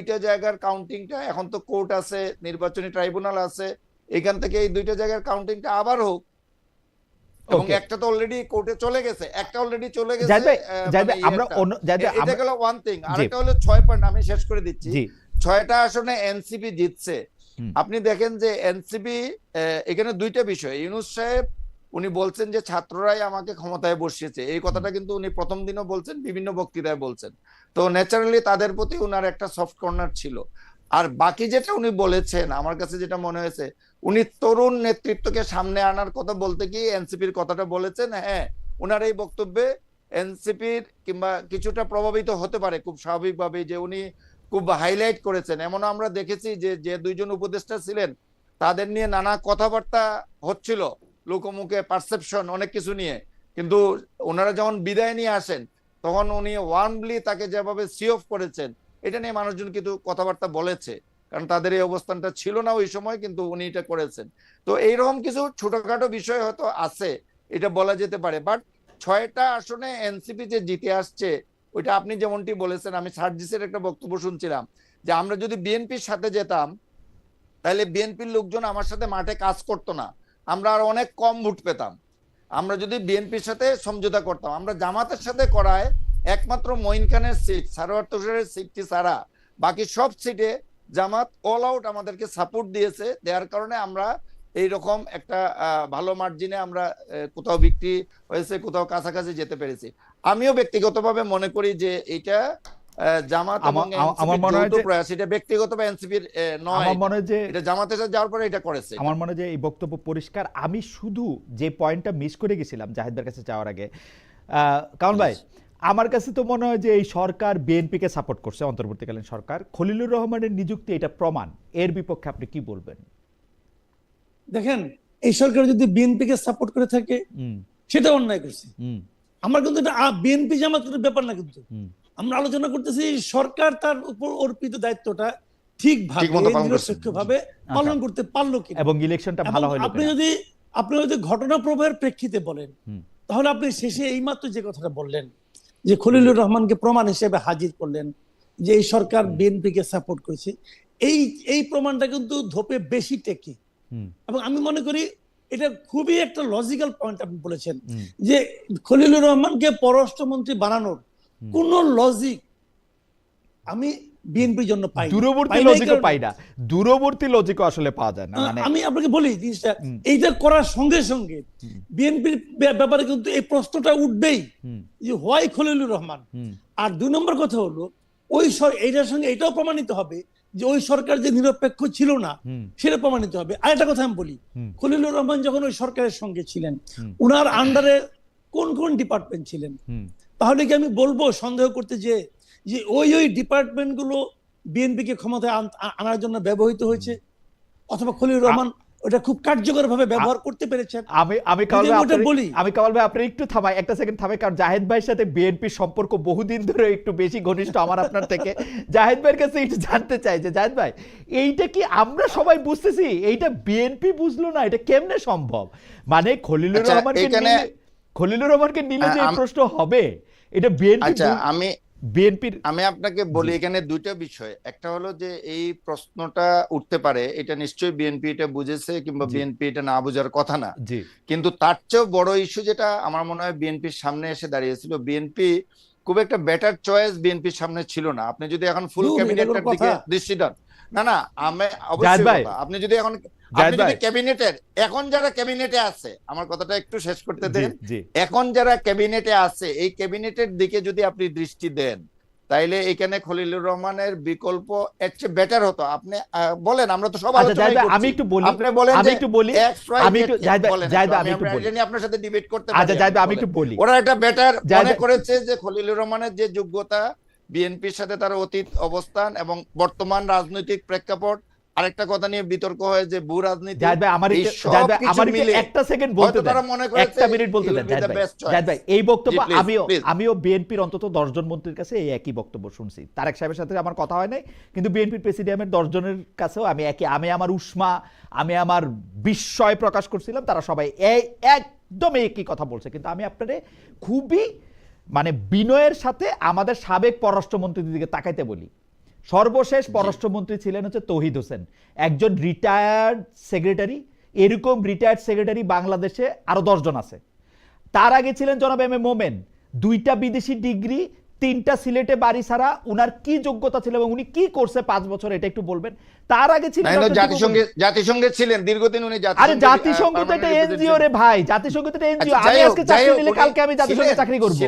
দুইটা জায়গার কাউন্টিংটা, এখন তো কোর্ট আছে, নির্বাচনী ট্রাইব্যুনাল আছে, এখান থেকে এই দুইটা জায়গার কাউন্টিংটা আবার হোক। এবং ওকে একটা তো অলরেডি কোর্টে চলে গেছে, একটা অলরেডি চলে জাহিদ গেছে। ভাই, জাহিদ মানে ভাই আমরা অন্য জাহিদ ভাই এটা আমরা গেল ওয়ান থিং। জি আরেকটা হলো 6 পয়েন্ট, আমি শেষ করে দিচ্ছি। জি 6টা আসনে এনসিপি জিতছে। হুম আপনি দেখেন যে এনসিপি, এখানে দুইটা বিষয়। ইউনূস সাহেব উনি বলছেন যে ছাত্ররাই আমাকে ক্ষমতায় বসিয়েছে, এই হুম কথাটা কিন্তু উনি প্রথম দিনও বলছেন, বিভিন্ন বক্তৃতায় বলছেন। তো ন্যাচারালি তাদের প্রতি উনার একটা সফট কর্নার ছিল। আর বাকি যেটা উনি বলেছেন, আমার কাছে যেটা মনে হয়েছে, উনি তরুণ নেতৃত্বকে সামনে আনার কথা বলতে গিয়ে এনসিপির কথাটা বলেছেন। হ্যাঁ, উনার এই বক্তব্যে এনসিপির কিংবা কিছুটা প্রভাবিত হতে পারে খুব স্বাভাবিকভাবে, যে উনি খুব হাইলাইট করেছেন। এমনও আমরা দেখেছি যে যে দুইজন উপদেষ্টা ছিলেন তাদের নিয়ে নানা কথাবার্তা হচ্ছিল, লোকমুখে পারসেপশন অনেক কিছু নিয়ে, কিন্তু ওনারা যখন বিদায় নিয়ে আসেন তখন উনি ওয়ার্মলি তাকে যেভাবে সি অফ করেছেন, এটা নিয়ে মানুষজন কিন্তু কথাবার্তা বলেছে, কারণ তাদের এই অবস্থানটা ছিল না ওই সময়, কিন্তু উনি এটা করেছেন। তো এইরকম কিছু ছোটখাটো বিষয় হয়তো আছে, এটা বলা যেতে পারে। বাট 6টা আসনে এনসিপি যে জিতে আসছে, ওইটা আপনি যেমনটি বলেছেন, আমি সার্জিসের একটা বক্তব্য শুনছিলাম যে আমরা যদি বিএনপির সাথে যেতাম তাহলে বিএনপির লোকজন আমার সাথে মাঠে কাজ করতো না, আমরা আর অনেক কম ভোট পেতাম। আমরা যদি বিএনপির সাথে সমঝোতা করতাম, আমরা জামাতের সাথে করায় একমাত্র মঈন খানের সিট, সারোয়ার তুষারের সিটটি ছাড়া বাকি সব সিটে জামাত অল আউট আমাদেরকে সাপোর্ট দিয়েছে। দেওয়ার কারণে আমরা এইরকম একটা ভালো মার্জিনে আমরা কোথাও বিক্রি হয়েছে, কোথাও কাছাকাছি যেতে পেরেছি। আমিও ব্যক্তিগতভাবে মনে করি যে এটা জামাত এবং আমার এনসিপির মনে হয় যৌথ যে প্রয়াস, এটা ব্যক্তিগত বা এনসিপির নয়, আমার মনে হয় যে এটা জামাতের সাথে যাওয়ার পরে এটা করেছে। আমার মনে হয় যে এই বক্তব্য পরিষ্কার। আমি শুধু যে পয়েন্টটা মিস করে গেছিলাম জাহিদ ভাইয়ের কাছে যাওয়ার আগে, কারণ ভাই আমার কাছে তো মনে হয় যে এই সরকার বিএনপিকে সাপোর্ট করছে, অন্তর্বর্তীকালীন সরকার, খলিলুর রহমানের নিযুক্তি এটা প্রমাণ। এর বিপক্ষে আপনি কি বলবেন? দেখেন, এই সরকার যদি বিএনপিকে সাপোর্ট করে থাকে হুম সেটা অন্যায় করছে। হুম আমার কিন্তু এটা বিএনপি জামাত কোনো ব্যাপার না, কিন্তু হুম আমরা আলোচনা করতেছি সরকার তার উপর অর্পিত দায়িত্বটা ঠিকভাবে ঠিকমতো পালন করছে। নিরপেক্ষভাবে পালন করতে পারলো কিনা। এবং ইলেকশনটা এবং ভালো হলো আপনি কিনা। যদি ঘটনা প্রবাহের প্রেক্ষিতে বলেন, হুম তাহলে আপনি শেষে এইমাত্র যে কথাটা বললেন যে খলিলুর রহমানকে প্রমাণ হিসেবে হাজির করলেন যে এই সরকার বিএনপিকে সাপোর্ট করেছে, এই এই প্রমাণটা কিন্তু ধোপে বেশি টেকে। হুম এবং আমি মনে করি এটা খুবই একটা লজিক্যাল পয়েন্ট আপনি বলেছেন হুম যে খলিলুর রহমানকে পররাষ্ট্রমন্ত্রী বানানোর কোন লজিক আমি বিএনপির জন্য পাই না। দূরবর্তী পাই না এই লজিকও কারণে- পাই না, দূরবর্তী লজিকও আসলে পাওয়া যায় না। মানে আমি আপনাকে বলি জিনিসটা, এইটা করার সঙ্গে সঙ্গে বিএনপির ব্যাপারে কিন্তু এই প্রশ্নটা উঠবেই হুম যে হোয়াই খলিলুর রহমান। হুম আর 2 নম্বর কথা হলো এইটার সঙ্গে এটাও প্রমাণিত হবে যে ওই সরকার যে নিরপেক্ষ ছিল না হুম সেটা প্রমাণিত হবে। আরেকটা কথা আমি বলি, হুম খলিলুর রহমান যখন ওই সরকারের সঙ্গে ছিলেন, হুম উনার আন্ডারে কোন কোন ডিপার্টমেন্ট ছিলেন? হুম তাহলে কি আমি বলবো সন্দেহ করতে যে যে ওই ডিপার্টমেন্ট গুলো বিএনপি কে ক্ষমতায় আনার জন্য ব্যবহৃত হয়েছে, অথবা খলিলুর রহমান ওটা খুব কার্যকর ভাবে ব্যবহার করতে পেরেছেন? আমি কামাল যদি ভাই আমি ওটা আপনার বলি, আমি কামাল ভাই আপনার একটু থামাই, একটা সেকেন্ড থামাই, কারণ জাহিদ ভাইয়ের সাথে বিএনপির সম্পর্ক বহুদিন ধরে একটু বেশি ঘনিষ্ঠ আমার আপনার থেকে। জাহিদ ভাইয়ের কাছে একটু জানতে চাই যে জাহিদ ভাই, এইটা কি আমরা সবাই বুঝতেছি, এইটা বিএনপি বুঝলো না, এটা কেমনে সম্ভব? মানে খলিলুর আচ্ছা, রহমানকে এখানে নিলে, খলিলুর রহমানকে নিলে যে এই প্রশ্ন হবে, এটা আচ্ছা বিএনপির আমি আপনাকে বলি, এখানে দুইটা বিষয়। একটা হলো যে এই প্রশ্নটা উঠতে পারে, এটা নিশ্চয়ই বিএনপি এটা বুঝেছে, কিংবা বিএনপি এটা না বোঝার কথা না। জি কিন্তু তার চেয়েও বড় ইস্যু যেটা আমার মনে হয় বিএনপির সামনে এসে দাঁড়িয়েছিল, বিএনপি খুব একটা বেটার চয়েস বিএনপির সামনে ছিল না। আপনি যদি এখন ফুল ক্যাবিনেটের দিকে দৃষ্টি দেন, না না আমি অবশ্যই কথা, আপনি যদি এখন ক্যাবিনেটের এখন যারা ক্যাবিনেটে আছে, আমার কথাটা একটু শেষ করতে দেন, এখন যারা ক্যাবিনেটে আছে এই ক্যাবিনেটের দিকে যদি আপনি দৃষ্টি দেন, তাইলে এখানে খলিলুর রহমানের বিকল্প এর চেয়ে বেটার হতো। আপনি বলেন, আমরা তো সব আলোচনা করছি, আমি একটু বলি, আপনি বলেন আমি একটু বলি, আমি আপনার সাথে ডিবেট করতে পারি। আমি একটু বলি, ওরা একটা বেটার মনে করেছে যে খলিলুর রহমানের যে যোগ্যতা, বিএনপির সাথে তার অতীত অবস্থান এবং বর্তমান রাজনৈতিক প্রেক্ষাপট, আরেকটা কথা নিয়ে বিতর্ক হয় যে ভূ রাজনীতি, একটা সেকেন্ড বলতে দেন, একটা মিনিট বলতে দেন জাহিদ ভাই। এই বক্তব্য আমিও বিএনপির অন্তত 10 জন মন্ত্রীর কাছে এই একই বক্তব্য শুনছি। তারেক সাহেবের সাথে আমার কথা হয় নাই, কিন্তু বিএনপির প্রেসিডিয়ামের 10 জনের কাছেও আমি আমার উষ্মা, আমি আমার বিস্ময় প্রকাশ করছিলাম, তারা সবাই একদম একই কথা বলছে। কিন্তু আমি আপনারে খুবই মানে বিনয়ের সাথে আমাদের সাবেক পররাষ্ট্রমন্ত্রীর দিকে তাকাইতে বলি, সর্বশেষ পররাষ্ট্রমন্ত্রী ছিলেন হচ্ছে তৌহিদ হোসেন, একজন রিটায়ার্ড সেক্রেটারি। এরকম রিটায়ার্ড সেক্রেটারি বাংলাদেশে আরো 10 জন আছে। তার আগে ছিলেন জনাব এম এ মোমেন, 2টা বিদেশি ডিগ্রি, 3টা সিলেটে বাড়ি ছাড়া। উনার কি যোগ্যতা ছিল এবং উনি কি করছে 5 বছর, এটা একটু বলবেন। তার আগে ছিলেন জাতিসংঘে ছিলেন দীর্ঘদিন উনি। আরে জাতিসংঘ তো একটা এনজিও রে ভাই, জাতিসংঘ তো একটা এনজিও। আমি আজকে চাকরি নিলে কালকে আমি জাতিসংঘে চাকরি করব।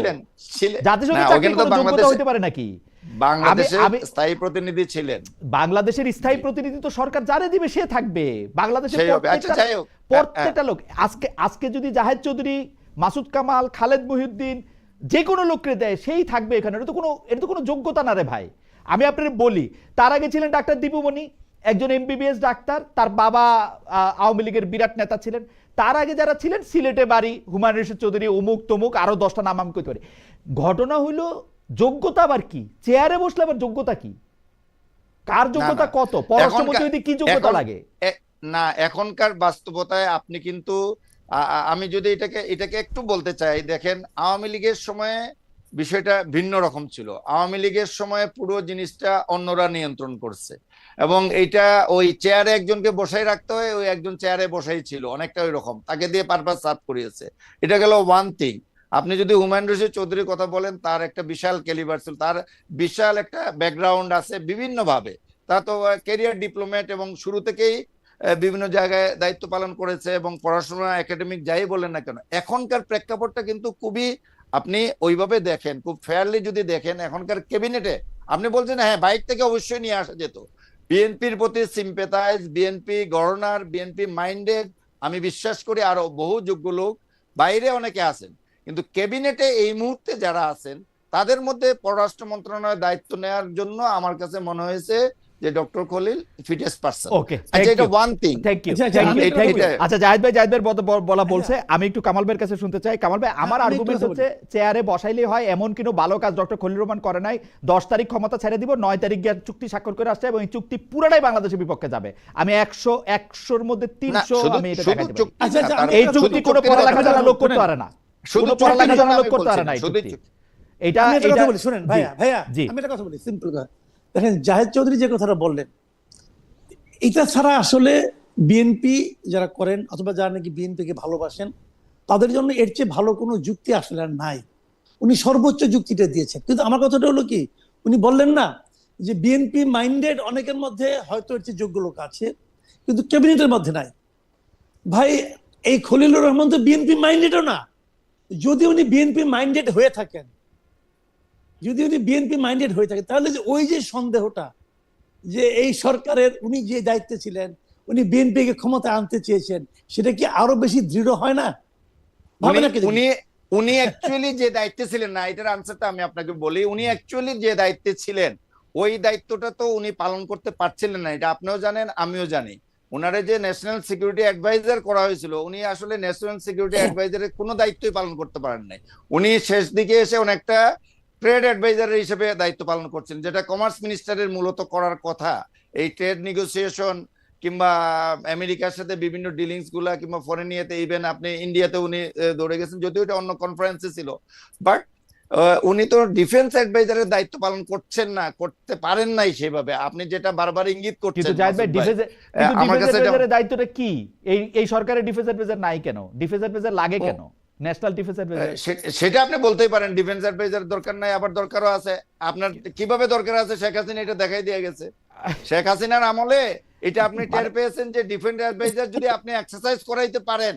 জাতিসংঘে চাকরি করার যোগ্যতা হতে পারে নাকি? বাংলাদেশের স্থায়ী প্রতিনিধি ছিলেন। বাংলাদেশের স্থায়ী প্রতিনিধি তো সরকার যারে দিবে সে থাকবে। বাংলাদেশের প্রত্যেকটা লোক আজকে যদি জাহেদ চৌধুরী, মাসুদ কামাল, খালেদ মহিউদ্দিন যে কোনো লোককে দেয় সেই থাকবে এখানে। এটা তো কোনো যোগ্যতা না রে ভাই। আমি আপনাদের বলি, তার আগে ছিলেন ডাক্তার দীপুমণি, একজন এমবিবিএস ডাক্তার। তার বাবা আওয়ামী লীগের বিরাট নেতা ছিলেন। তার আগে যারা ছিলেন সিলেটে বাড়ি, হুমায়ুন রশিদ চৌধুরী, অমুক তমুক, আরো 10টা নাম আমি কইতে পারি। ঘটনা হইলো যোগ্যতা আবার কি? চেয়ারে বসলে আবার যোগ্যতা কি? কার যোগ্যতা কত? পররাষ্ট্রমন্ত্রী যদি কি যোগ্যতা লাগে না, এখনকার বাস্তবতায় আপনি কিন্তু আমি যদি এটাকে একটু বলতে চাই, দেখেন আওয়ামী লীগের সময়ে বিষয়টা ভিন্ন রকম ছিল। আওয়ামী লীগের সময় পুরো জিনিসটা অন্যরা নিয়ন্ত্রণ করছে এবং এইটা ওই চেয়ারে একজনকে বসাই রাখতে হয়, ওই একজন চেয়ারে বসাই ছিল, অনেকটা ওই রকম, তাকে দিয়ে পারপাস সার্ভ করিয়েছে। এটা গেল ওয়ান থিং। আপনি যদি হুমায়ুন রশিদ চৌধুরীর কথা বলেন, তার একটা বিশাল ক্যালিবার ছিল, তার বিশাল একটা ব্যাকগ্রাউন্ড আছে বিভিন্নভাবে। তা তো ক্যারিয়ার ডিপ্লোমেট এবং শুরু থেকেই বিভিন্ন জায়গায় দায়িত্ব পালন করেছে এবং পড়াশোনা একাডেমিক যাই বলেন না কেন। এখনকার প্রেক্ষাপটটা কিন্তু খুবই, আপনি ওইভাবে দেখেন, খুব ফেয়ারলি যদি দেখেন, এখনকার ক্যাবিনেটে আপনি বলছেন হ্যাঁ বাইরে থেকে অবশ্যই নিয়ে আসা যেত। বিএনপির প্রতি সিম্পেথাইজ, বিএনপি গভর্নর, বিএনপি মাইন্ডেড, আমি বিশ্বাস করি আরো বহু যোগ্য লোক বাইরে অনেকে আছেন, কিন্তু ক্যাবিনেটে এই মুহূর্তে যারা আছেন তাদের মধ্যে পররাষ্ট্র মন্ত্রণালয়ের দায়িত্ব নেওয়ার জন্য আমার কাছে মনে হয়েছে যে ডক্টর খলিল ফিটেস্ট পারসন। ওকে, এটা ওয়ান থিং। Thank you. আচ্ছা জাহিদ ভাই বলা বলছে, আমি একটু কামাল ভাইয়ের কাছে শুনতে চাই। কামাল ভাই, আমার আর্গুমেন্ট হচ্ছে চেয়ারে বসাইলেই হয় এমন কোনো ভালো কাজ ডক্টর খলিল রহমান করে নাই। 10 তারিখ ক্ষমতা ছেড়ে দিব, 9 তারিখ গিয়ে চুক্তি স্বাক্ষর করে আসছে এবং এই চুক্তি পুরোটাই বাংলাদেশের বিপক্ষে যাবে। আমি 100-100-র মধ্যে 300 আমি এটা দেখাতে পারি। এই চুক্তি কোনো পড়ালেখা জানা লোক করতে পারে না, শুধু পড়ালেখা জানা লোক করতে পারে না। এটা কথা বলি, শুনেন ভাইয়া আমি একটা কথা বলি সিম্পল কথা। দেখেন জাহেদ চৌধুরী যে কথাটা বললেন, এটা ছাড়া আসলে বিএনপি যারা করেন অথবা যারা নাকি বিএনপিকে ভালোবাসেন তাদের জন্য এর চেয়ে ভালো কোনো যুক্তি আসলে আর নাই। উনি সর্বোচ্চ যুক্তিটা দিয়েছেন। কিন্তু আমার কথাটা হলো কি, উনি বললেন না যে বিএনপি মাইন্ডেড অনেকের মধ্যে হয়তো এর চেয়ে যোগ্য লোক আছে কিন্তু ক্যাবিনেটের মধ্যে নাই। ভাই এই খলিলুর রহমান তো বিএনপি মাইন্ডেডও না। যদি উনি বিএনপি মাইন্ডেড হয়ে থাকেন, তাহলে যে ওই যে সন্দেহটা যে এই সরকারের উনি যে দায়িত্বে ছিলেন, উনি বিএনপিকে ক্ষমতায় আনতে চেয়েছেন, সেটা কি আরো বেশি দৃঢ় হয় না? উনি অ্যাকচুয়ালি যে দায়িত্বে ছিলেন না, এটার আনসারটা আমি আপনাকে বলি। উনি অ্যাকচুয়ালি যে দায়িত্বে ছিলেন ওই দায়িত্বটা তো উনি পালন করতে পারছিলেন না, এটা আপনিও জানেন আমিও জানি। ওনারে যে ন্যাশনাল সিকিউরিটি অ্যাডভাইজার করা হয়েছিল, উনি আসলে ন্যাশনাল সিকিউরিটি অ্যাডভাইজারের কোনো দায়িত্বই পালন করতে পারেন নাই। উনি শেষ দিকে এসে অনেকটা ট্রেড অ্যাডভাইজার হিসেবে দায়িত্ব পালন করছেন, যেটা কমার্স মিনিস্টারের মূলত করার কথা। এই ট্রেড নেগোসিয়েশন কিংবা আমেরিকার সাথে বিভিন্ন ডিলিংস গুলা কিংবা ফরেন ইয়েতে, ইভেন আপনি ইন্ডিয়াতে উনি দৌড়ে গেছেন, যদিও এটা অন্য কনফারেন্সে ছিল। বাট উনি তো ডিফেন্স অ্যাডভাইজারের দায়িত্ব পালন করছেন না, করতে পারেন নাই সেভাবে, আপনি যেটা বারবার ইঙ্গিত করছেন। আমার কাছে দায়িত্বটা কি? এই সরকারের ডিফেন্স অ্যাডভাইজার নাই কেন? ডিফেন্স অ্যাডভাইজার লাগে কেন? ন্যাশনাল ডিফেন্স অ্যাডভাইজার সেটা আপনি বলতেই পারেন, ডিফেন্স অ্যাডভাইজার দরকার নাই, আবার দরকারও আছে। আপনার কিভাবে দরকার আছে? শেখ হাসিনা এটা দেখাই দিয়ে গেছে। শেখ হাসিনার আমলে এটা আপনি টের পেয়েছেন যে ডিফেন্স অ্যাডভাইজার যদি আপনি এক্সারসাইজ করাইতে পারেন,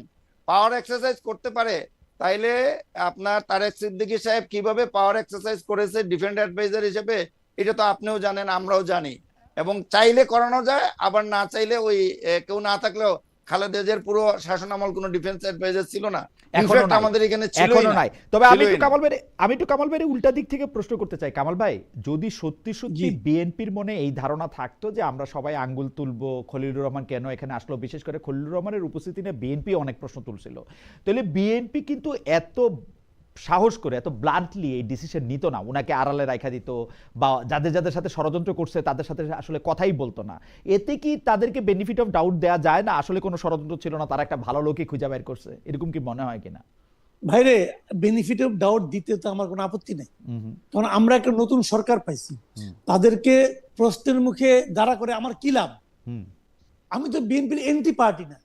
পাওয়ার এক্সারসাইজ করতে পারে, তাইলে আপনার তারেক সিদ্দিকী সাহেব কিভাবে পাওয়ার এক্সারসাইজ করেছে ডিফেন্স অ্যাডভাইজার হিসেবে, এটা তো আপনিও জানেন, আমরাও জানি। এবং চাইলে করানো যায়, আবার না চাইলে ওই কেউ না থাকলেও খালেদা জিয়ার পুরো শাসন আমল কোনো ডিফেন্স অ্যাডভাইজার ছিল না, আমাদের এখানে ছিল না। তবে আমি একটু কামাল ভাই উল্টা দিক থেকে প্রশ্ন করতে চাই। কামাল ভাই, যদি সত্যি বিএনপির মনে এই ধারণা থাকতো যে আমরা সবাই আঙ্গুল তুলবো খলিলুর রহমান কেন এখানে আসলো, বিশেষ করে খলিলুর রহমানের উপস্থিতি নিয়ে বিএনপি অনেক প্রশ্ন তুলছিল, তাহলে বিএনপি কিন্তু এত সাহস করে এত ব্লান্টলি এই ডিসিশন নিত না, ওনাকে আড়ালে রাখা দিত বা যাদের সাথে ষড়যন্ত্র করছে তাদের সাথে আসলে কথাই বলতো না। এতে কি তাদেরকে বেনিফিট অফ ডাউট দেওয়া যায় না? আসলে কোনো ষড়যন্ত্র ছিল না, তারা একটা ভালো লোকই খুঁজে বের করছে, এরকম কি মনে হয় কিনা? ভাইরে বেনিফিট অফ ডাউট দিতে তো আমার কোনো আপত্তি নেই, কারণ আমরা একটা নতুন সরকার পাইছি, তাদেরকে প্রশ্নের মুখে দাঁড়া করে আমার কি লাভ? আমি তো বিএনপির এন্টি পার্টি না,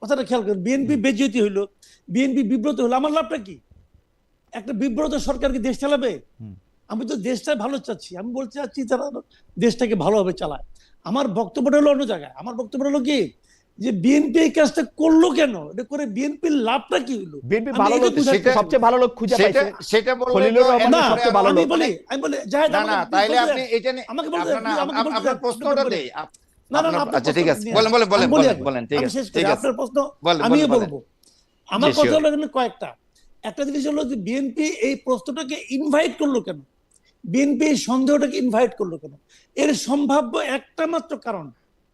কথাটা খেয়াল করেন। বিএনপি বেজ্জতি হইলো, বিএনপি বিব্রত হলো, আমার লাভটা কি? একটা বিব্রত সরকারকে দেশ চালাবে? আমি তো দেশটা ভালো চাচ্ছি, আমি বলতে চাচ্ছি তারা দেশটাকে ভালোভাবে চালায়। আমার বক্তব্যটা হলো অন্য জায়গায়। আমার বক্তব্য হলো কি, যে বিএনপি এই কাজটা করলো কেন, এটা করে বিএনপির লাভটা কি হলো? বিএনপি ভালো লোক, সবচেয়ে ভালো লোক খুঁজে পাইছে, সেটা বললে খলিলুর রহমান না, সবচেয়ে ভালো লোক। আমি বলি জাহেদ, না তাইলে আপনি এটা আমাকে বলতে আপনার প্রশ্নটা দেই। না, আচ্ছা ঠিক আছে, বলেন ঠিক আছে, ঠিক আছে, আপনার প্রশ্ন আমিও বলবো। আমার কথা হলো এখানে কয়েকটা। একটা জিনিস হলো যে বিএনপি এই প্রশ্নটাকে ইনভাইট করলো কেন, বিএনপি এই সন্দেহটাকে ইনভাইট করলো কেন? এর সম্ভাব্য একটা মাত্র কারণ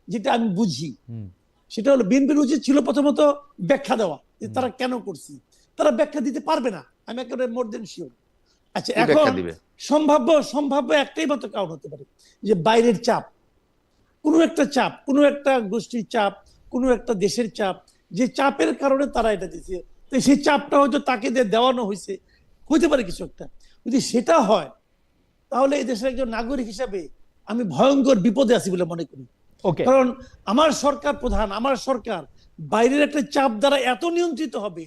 যেটা আমি বুঝি, সেটা হলো বিএনপির উচিত ছিল প্রথমত ব্যাখ্যা দেওয়া যে তারা কেন করছে। তারা ব্যাখ্যা দিতে পারবে না, আমি একেবারে মোর দেন শিওর। আচ্ছা, এখন সম্ভাব্য একটাই মাত্র কারণ হতে পারে যে বাইরের চাপ, কোনো একটা চাপ, কোনো একটা গোষ্ঠীর চাপ, কোনো একটা দেশের চাপ, যে চাপের কারণে তারা এটা দিচ্ছে। তো সেই চাপটা হয়তো তাকে দেওয়ানো হয়েছে, হইতে পারে কিছু একটা। যদি সেটা হয় তাহলে এই দেশের একজন নাগরিক হিসাবে আমি ভয়ঙ্কর বিপদে আছি বলে মনে করি। কারণ আমার সরকার প্রধান, আমার সরকার বাইরের একটা চাপ দ্বারা এত নিয়ন্ত্রিত হবে,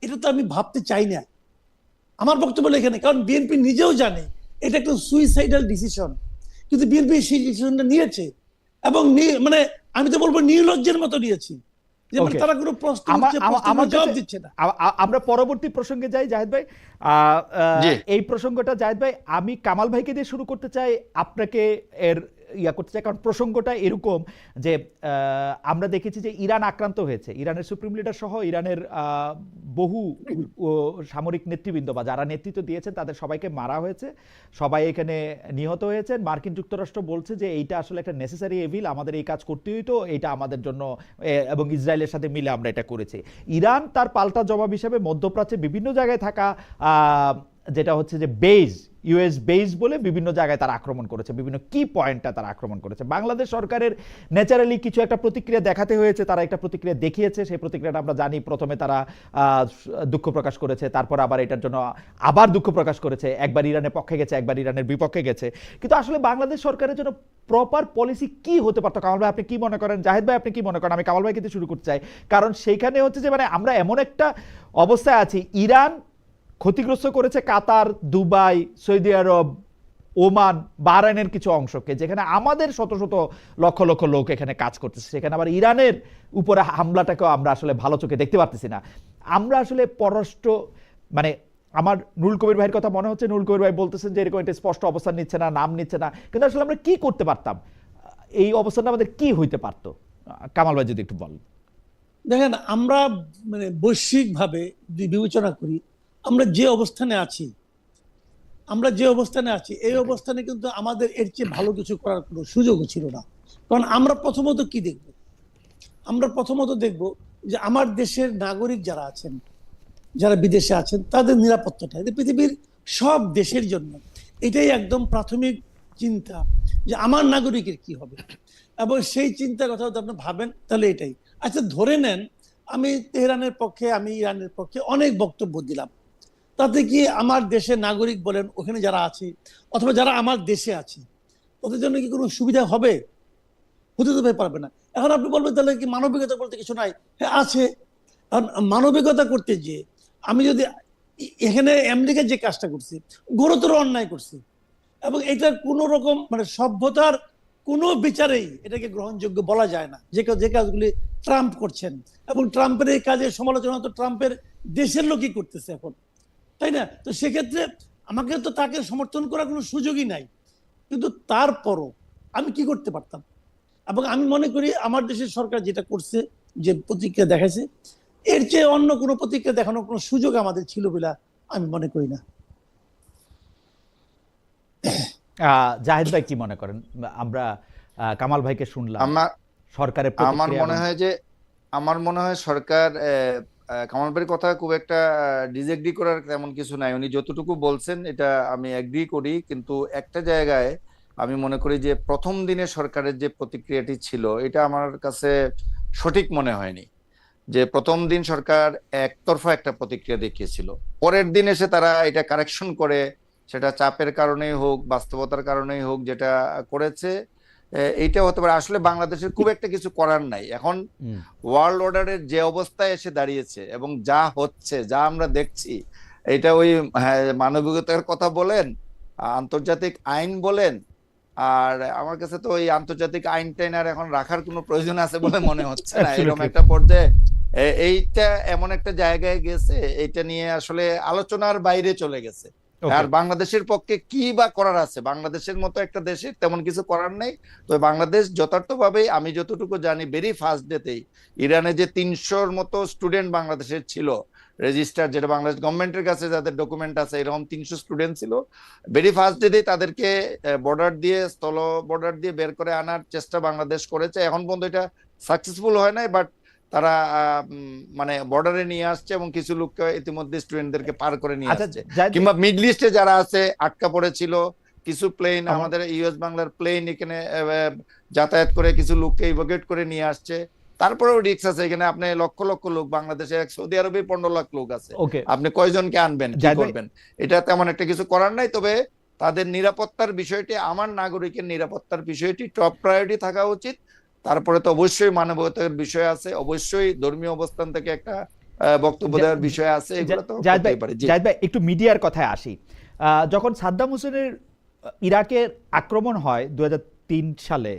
এটা তো আমি ভাবতে চাই না। আমার বক্তব্য এখানে, কারণ বিএনপি নিজেও জানে এটা একটা সুইসাইডাল ডিসিশন, কিন্তু বিএনপি সেই ডিসিশনটা নিয়েছে, এবং মানে আমি তো বলবো নির্লজ্জের মতো নিয়েছি, যে তারা কোনো প্রশ্ন জবাব দিচ্ছে না। আমরা পরবর্তী প্রসঙ্গে যাই জাহেদ ভাই। এই প্রসঙ্গটা জাহেদ ভাই আমি কামাল ভাইকে দিয়ে শুরু করতে চাই, আপনাকে এর করতে চাই, কারণ প্রসঙ্গটা এরকম যে আমরা দেখেছি যে ইরান আক্রান্ত হয়েছে, ইরানের সুপ্রিম লিডার সহ ইরানের বহু সামরিক নেতৃবৃন্দ বা যারা নেতৃত্ব দিয়েছেন তাদের সবাইকে মারা হয়েছে, সবাই এখানে নিহত হয়েছেন। মার্কিন যুক্তরাষ্ট্র বলছে যে এইটা আসলে একটা নেসেসারি এভিল, আমাদের এই কাজ করতে হইতো, এটা আমাদের জন্য, এবং ইসরায়েলের সাথে মিলে আমরা এটা করেছি। ইরান তার পাল্টা জবাব হিসেবে মধ্যপ্রাচ্যে বিভিন্ন জায়গায় থাকা যেটা হচ্ছে যে বেজ, ইউএস বেজ বলে বিভিন্ন জায়গায় তারা আক্রমণ করেছে, বিভিন্ন কি পয়েন্টটা তারা আক্রমণ করেছে। বাংলাদেশ সরকারের ন্যাচারালি কিছু একটা প্রতিক্রিয়া দেখাতে হয়েছে, তারা একটা প্রতিক্রিয়া দেখিয়েছে। সেই প্রতিক্রিয়াটা আমরা জানি, প্রথমে তারা দুঃখ প্রকাশ করেছে, তারপর আবার এটার জন্য আবার দুঃখ প্রকাশ করেছে, একবার ইরানের পক্ষে গেছে, একবার ইরানের বিপক্ষে গেছে। কিন্তু আসলে বাংলাদেশ সরকারের জন্য প্রপার পলিসি কি হতে পারতো? কামাল ভাই আপনি কি মনে করেন? জাহেদ ভাই আপনি কি মনে করেন? আমি কামাল ভাই কিন্তু শুরু করতে চাই, কারণ সেইখানে হচ্ছে যে মানে আমরা এমন একটা অবস্থায় আছি, ইরান ক্ষতিগ্রস্ত করেছে কাতার, দুবাই, সৌদি আরব, ওমান, বাহরাইনের কিছু অংশকে, যেখানে আমাদের শত শত লক্ষ লক্ষ লোক এখানে কাজ করতেছে। সেখানে আবার ইরানের উপরে হামলাটাকেও আমরা আসলে ভালো চোখে দেখতে পারতেছি না। আমরা আসলে পররাষ্ট্র মানে আমার নুরুল কবির ভাইয়ের কথা মনে হচ্ছে, নুরুল কবির ভাই বলতেছেন যে এরকম একটা স্পষ্ট অবস্থান নিচ্ছে না, নাম নিচ্ছে না, কিন্তু আসলে আমরা কি করতে পারতাম? এই অবস্থানটা আমাদের কি হইতে পারতো? কামাল ভাই যদি একটু বলেন। দেখেন, আমরা মানে বৈশ্বিকভাবে যদি বিবেচনা করি, আমরা যে অবস্থানে আছি, এই অবস্থানে কিন্তু আমাদের এর চেয়ে ভালো কিছু করার কোনো সুযোগও ছিল না। কারণ আমরা প্রথমত কি দেখব? আমরা প্রথমত দেখব যে আমার দেশের নাগরিক যারা আছেন, যারা বিদেশে আছেন, তাদের নিরাপত্তাটা। পৃথিবীর সব দেশের জন্য এটাই একদম প্রাথমিক চিন্তা, যে আমার নাগরিকের কি হবে, এবং সেই চিন্তার কথা যদি আপনি ভাবেন তাহলে এটাই। আচ্ছা, ধরে নেন আমি তেহরানের পক্ষে, আমি ইরানের পক্ষে অনেক বক্তব্য দিলাম, তাতে কি আমার দেশের নাগরিক বলেন ওখানে যারা আছে, অথবা যারা আমার দেশে আছে, ওদের জন্য কি কোনো সুবিধা হবে? হতে তো পারবে না। এখন আপনি বলবেন তাহলে কি মানবিকতা বলতে কিছু নাই? হ্যাঁ আছে। কারণ মানবিকতা করতে যে আমি যদি এখানে আমেরিকা যে কাজটা করছি, গুরুতর অন্যায় করছি, এবং এটা কোনো রকম মানে সভ্যতার কোনো বিচারেই এটাকে গ্রহণযোগ্য বলা যায় না, যে কাজগুলি ট্রাম্প করছেন। এবং ট্রাম্পের এই কাজের সমালোচনা তো ট্রাম্পের দেশের লোকই করতেছে এখন, তাই না? তো সেক্ষেত্রে আমাকে তো তাকে সমর্থন করার কোনো সুযোগই নাই। কিন্তু তারপরও আমি কি করতে পারতাম? এবং আমি মনে করি আমার দেশের সরকার যেটা করছে, যে প্রতিক্রিয়া দেখাইছে, এর চেয়ে অন্য কোনো প্রতিক্রিয়া দেখানোর কোনো সুযোগ আমাদের ছিল বলে আমি মনে করি না। জাহেদ ভাই কি মনে করেন? আমরা কামাল ভাইকে শুনলাম, সরকারের আমার মনে হয় সরকার কামাল ভাইয়ের কথা খুব একটা ডিসএগ্রি করার তেমন কিছু নাই। উনি যতটুকু বলছেন এটা আমি এগ্রি করি, কিন্তু একটা জায়গায় আমি মনে করি যে প্রথম দিনে সরকারের যে প্রতিক্রিয়াটি ছিল এটা আমার কাছে সঠিক মনে হয়নি। যে প্রথম দিন সরকার একতরফা একটা প্রতিক্রিয়া দেখিয়েছিল, পরের দিন এসে তারা এটা কারেকশন করে, সেটা চাপের কারণেই হোক বাস্তবতার কারণেই হোক যেটা করেছে, এইটা হতে পারে। আসলে বাংলাদেশের খুব একটা কিছু করার নাই এখন। ওয়ার্ল্ড অর্ডারের যে অবস্থায় এসে দাঁড়িয়েছে এবং যা হচ্ছে, যা আমরা দেখছি, এটা ওই মানবিকতার কথা বলেন, আন্তর্জাতিক আইন বলেন, আর আমার কাছে তো ওই আন্তর্জাতিক আইন টাইন আর এখন রাখার কোনো প্রয়োজন আছে বলে মনে হচ্ছে না। এরকম একটা পর্যায়ে এইটা এমন একটা জায়গায় গেছে, এটা নিয়ে আসলে আলোচনার বাইরে চলে গেছে। আর বাংলাদেশের পক্ষে কি বা করার আছে? বাংলাদেশের মতো একটা দেশে তেমন কিছু করার নেই। তো বাংলাদেশ যথার্থভাবে, আমি যতটুকু জানি, ভেরি ফার্স্ট ডেতেই ইরানে যে 300-র মতো স্টুডেন্ট বাংলাদেশের ছিল রেজিস্টার, যেটা বাংলাদেশ গভর্নমেন্টের কাছে যাদের ডকুমেন্ট আছে, এরকম 300 স্টুডেন্ট ছিল, ভেরি ফার্স্ট ডেতেই তাদেরকে বর্ডার দিয়ে, স্থল বর্ডার দিয়ে বের করে আনার চেষ্টা বাংলাদেশ করেছে। এখন পর্যন্ত এটা সাকসেসফুল হয় নাই, বাট তারা মানে বর্ডারে নিয়ে আসছে এবং কিছু লোককে ইতিমধ্যে স্টুডেন্টদেরকে পার করে নিয়ে আসছে। কিংবা মিডল ইস্টে যারা আছে আটকা পড়েছিল, কিছু প্লেন, আমাদের ইউএস বাংলার প্লেন এখানে যাতায়াত করে কিছু লোককে ইভোকেট করে নিয়ে আসছে। তারপরেও রিস্ক আছে এখানে। আপনি লক্ষ লক্ষ লোক, বাংলাদেশে সৌদি আরবে 15 লাখ লোক আছে, আপনি কয়জনকে আনবেন, কি করবেন? এটা তেমন একটা কিছু করার নাই। তবে তাদের নিরাপত্তার বিষয়টি, আমার নাগরিকের নিরাপত্তার বিষয়টি টপ প্রায়োরিটি থাকা উচিত। তারপরে তো অবশ্যই মানবতার বিষয় আছে, অবশ্যই ধর্মীয় অবস্থান থেকে একটা বক্তব্য দেওয়ার বিষয় আছে, এগুলো তো হতেই পারে। জাহিদ ভাই, একটু মিডিয়ার কথায় আসি। যখন সাদ্দাম হোসেনের ইরাকের আক্রমণ হয় 2003 সালে,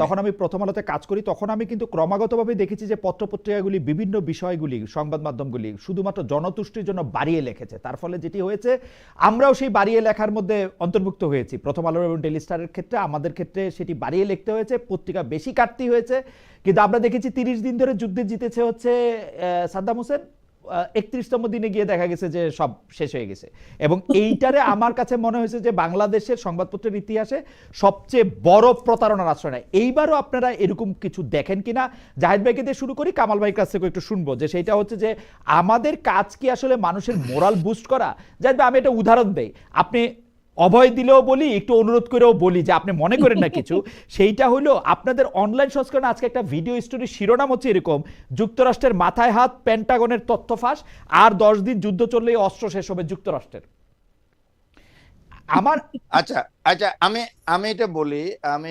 তখন আমি প্রথম আলোতে কাজ করি। তখন আমি কিন্তু ক্রমাগতভাবে দেখেছি যে পত্রপত্রিকাগুলি বিভিন্ন বিষয়গুলি, সংবাদ মাধ্যমগুলি শুধুমাত্র জনতুষ্টির জন্য বাড়িয়ে লিখেছে। তার ফলে যেটি হয়েছে, আমরাও সেই বাড়িয়ে লেখার মধ্যে অন্তর্ভুক্ত হয়েছি। প্রথম আলো এবং ডেইলি স্টারের ক্ষেত্রে, আমাদের ক্ষেত্রে সেটি বাড়িয়ে লিখতে হয়েছে, পত্রিকা বেশি কাটতে হয়েছে। কিন্তু আমরা দেখেছি 30 দিন ধরে যুদ্ধে জিতেছে হচ্ছে সাদ্দাম হোসেন, 31তম দিনে গিয়ে দেখা গেছে যে সব শেষ হয়ে গেছে। এবং এইটারে আমার কাছে মনে হয়েছে যে বাংলাদেশের সংবাদপত্রের ইতিহাসে সবচেয়ে বড় প্রতারণার আশ্রয় নেয়। এইবারও আপনারা এরকম কিছু দেখেন কিনা? জাহিদ ভাইকে দিয়ে শুরু করি, কামাল ভাইয়ের কাছ থেকে একটু শুনবো যে সেইটা হচ্ছে যে আমাদের কাজ কি আসলে মানুষের মোরাল বুস্ট করা? জাহিদ ভাই, আমি একটা উদাহরণ দেই, আপনি অভয় দিলেও বলি, একটু অনুরোধ করেও বলি যে আপনি মনে করেন না কিছু। সেইটা হলো আপনাদের অনলাইন সংস্করণে আজকে একটা ভিডিও স্টোরি শিরোনাম হচ্ছে এরকম: যুক্তরাষ্ট্রের মাথায় হাত, পেন্টাগনের তথ্য ফাঁস, আর 10 দিন যুদ্ধ চললেই অস্ত্র শেষ হবে যুক্তরাষ্ট্রের। আমার আচ্ছা আচ্ছা আমি